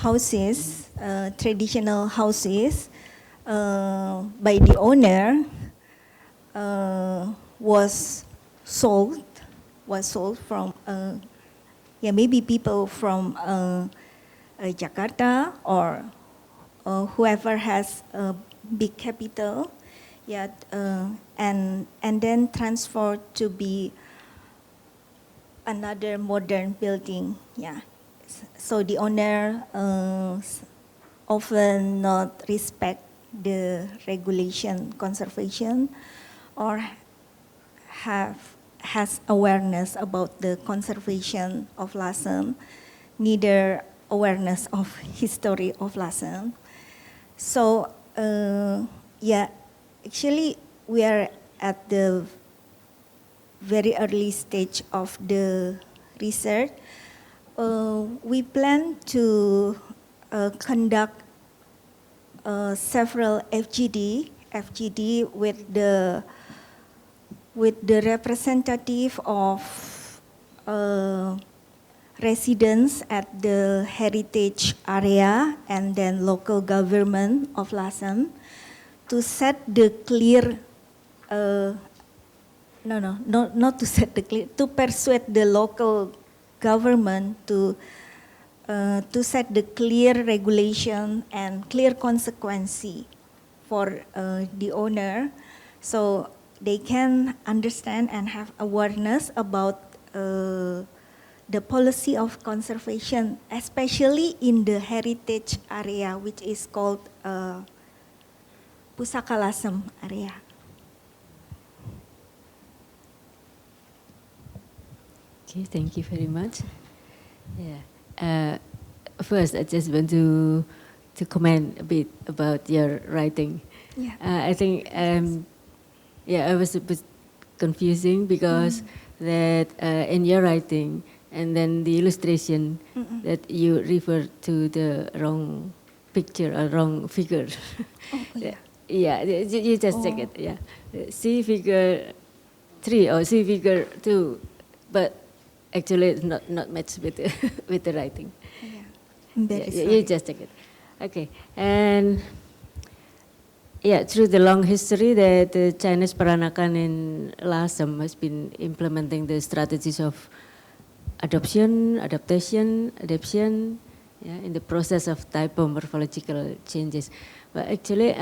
S13: houses, traditional houses by the owner was sold from maybe people from Jakarta or whoever has a big capital, and then transferred to be another modern building. So the owner often not respect the regulation conservation or has awareness about the conservation of Lasem, neither awareness of history of Lasem. So actually we are at the very early stage of the research. We plan to conduct several FGD with the representative of residents at the heritage area and then local government of Lasem to set the clear, not to set the clear, to persuade the local government to set the clear regulation and clear consequence for the owner, so they can understand and have awareness about the policy of conservation, especially in the heritage area, which is called Pusaka Lasem area.
S7: Okay, thank you very much. First, I just want to comment a bit about your writing. I think, I was a bit confusing because that in your writing and then the illustration that you refer to the wrong picture or wrong figure. You just check it. See figure 3 or see figure 2, but actually it's not matched with with the writing. You just check it. Okay, and through the long history that the Chinese Peranakan in Lasem has been implementing the strategies of adoption, adaptation, adeption, in the process of typomorphological changes. But actually,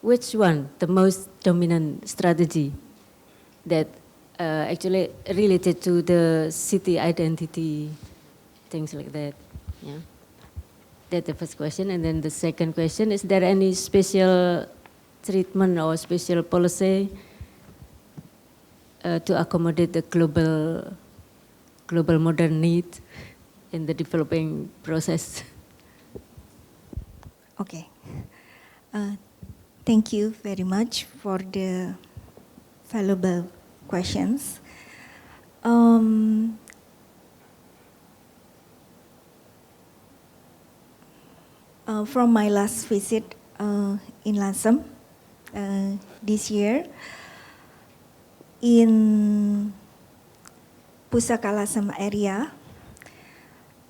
S7: which one the most dominant strategy that actually related to the city identity, things like that? That's the first question. And then the second question, is there any special treatment or special policy to accommodate the global modern need in the developing process?
S13: Okay. Thank you very much for the valuable questions. From my last visit in Lasem this year, in Pusaka Lasem area,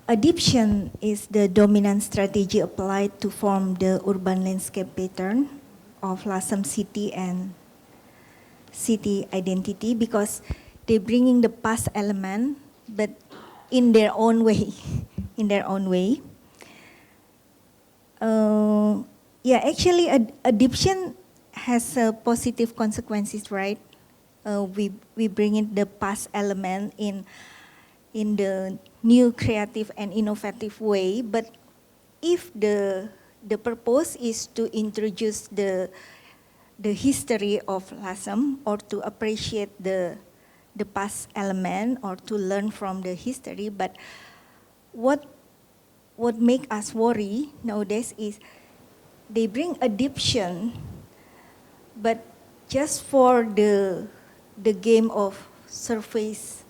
S13: adaptation is the dominant strategy applied to form the urban landscape pattern of Lasem city and city identity, because they bringing the past element, but in their own way, actually, adaptation has positive consequences, right? We bring in the past element in the new, creative, and innovative way. But if the purpose is to introduce the history of Lasem, or to appreciate the past element, or to learn from the history, but what make us worry nowadays is they bring adaptation, but just for the game of surface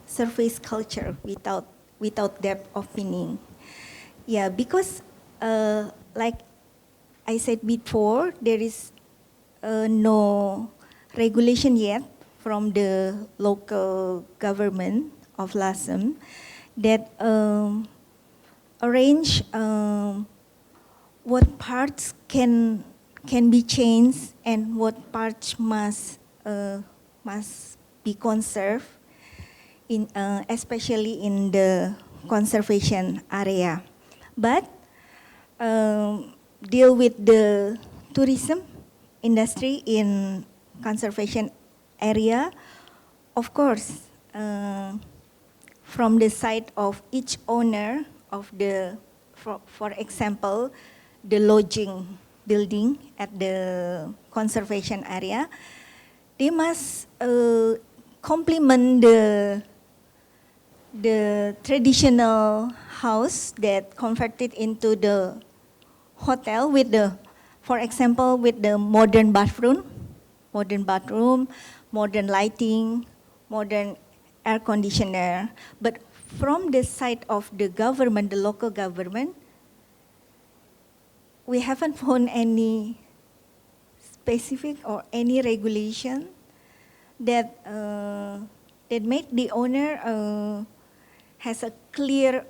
S13: culture without depth of meaning. Because like I said before, there is no regulation yet from the local government of Lasem that arrange what parts can be changed and what parts must be conserved, in especially in the conservation area. But deal with the tourism industry in conservation area, of course, from the side of each owner of the, for example, the lodging building at the conservation area, they must complement the traditional house that converted into the hotel with the, for example, with the modern bathroom, modern lighting, modern air conditioner. But from the side of the government, the local government, we haven't found any specific or any regulation that that make the owner has a clear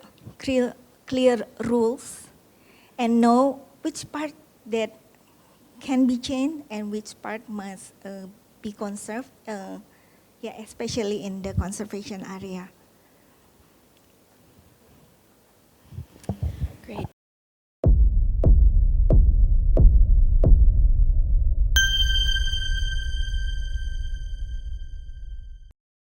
S13: rules and know which part that can be changed and which part must be conserved. Yeah, especially in the conservation area.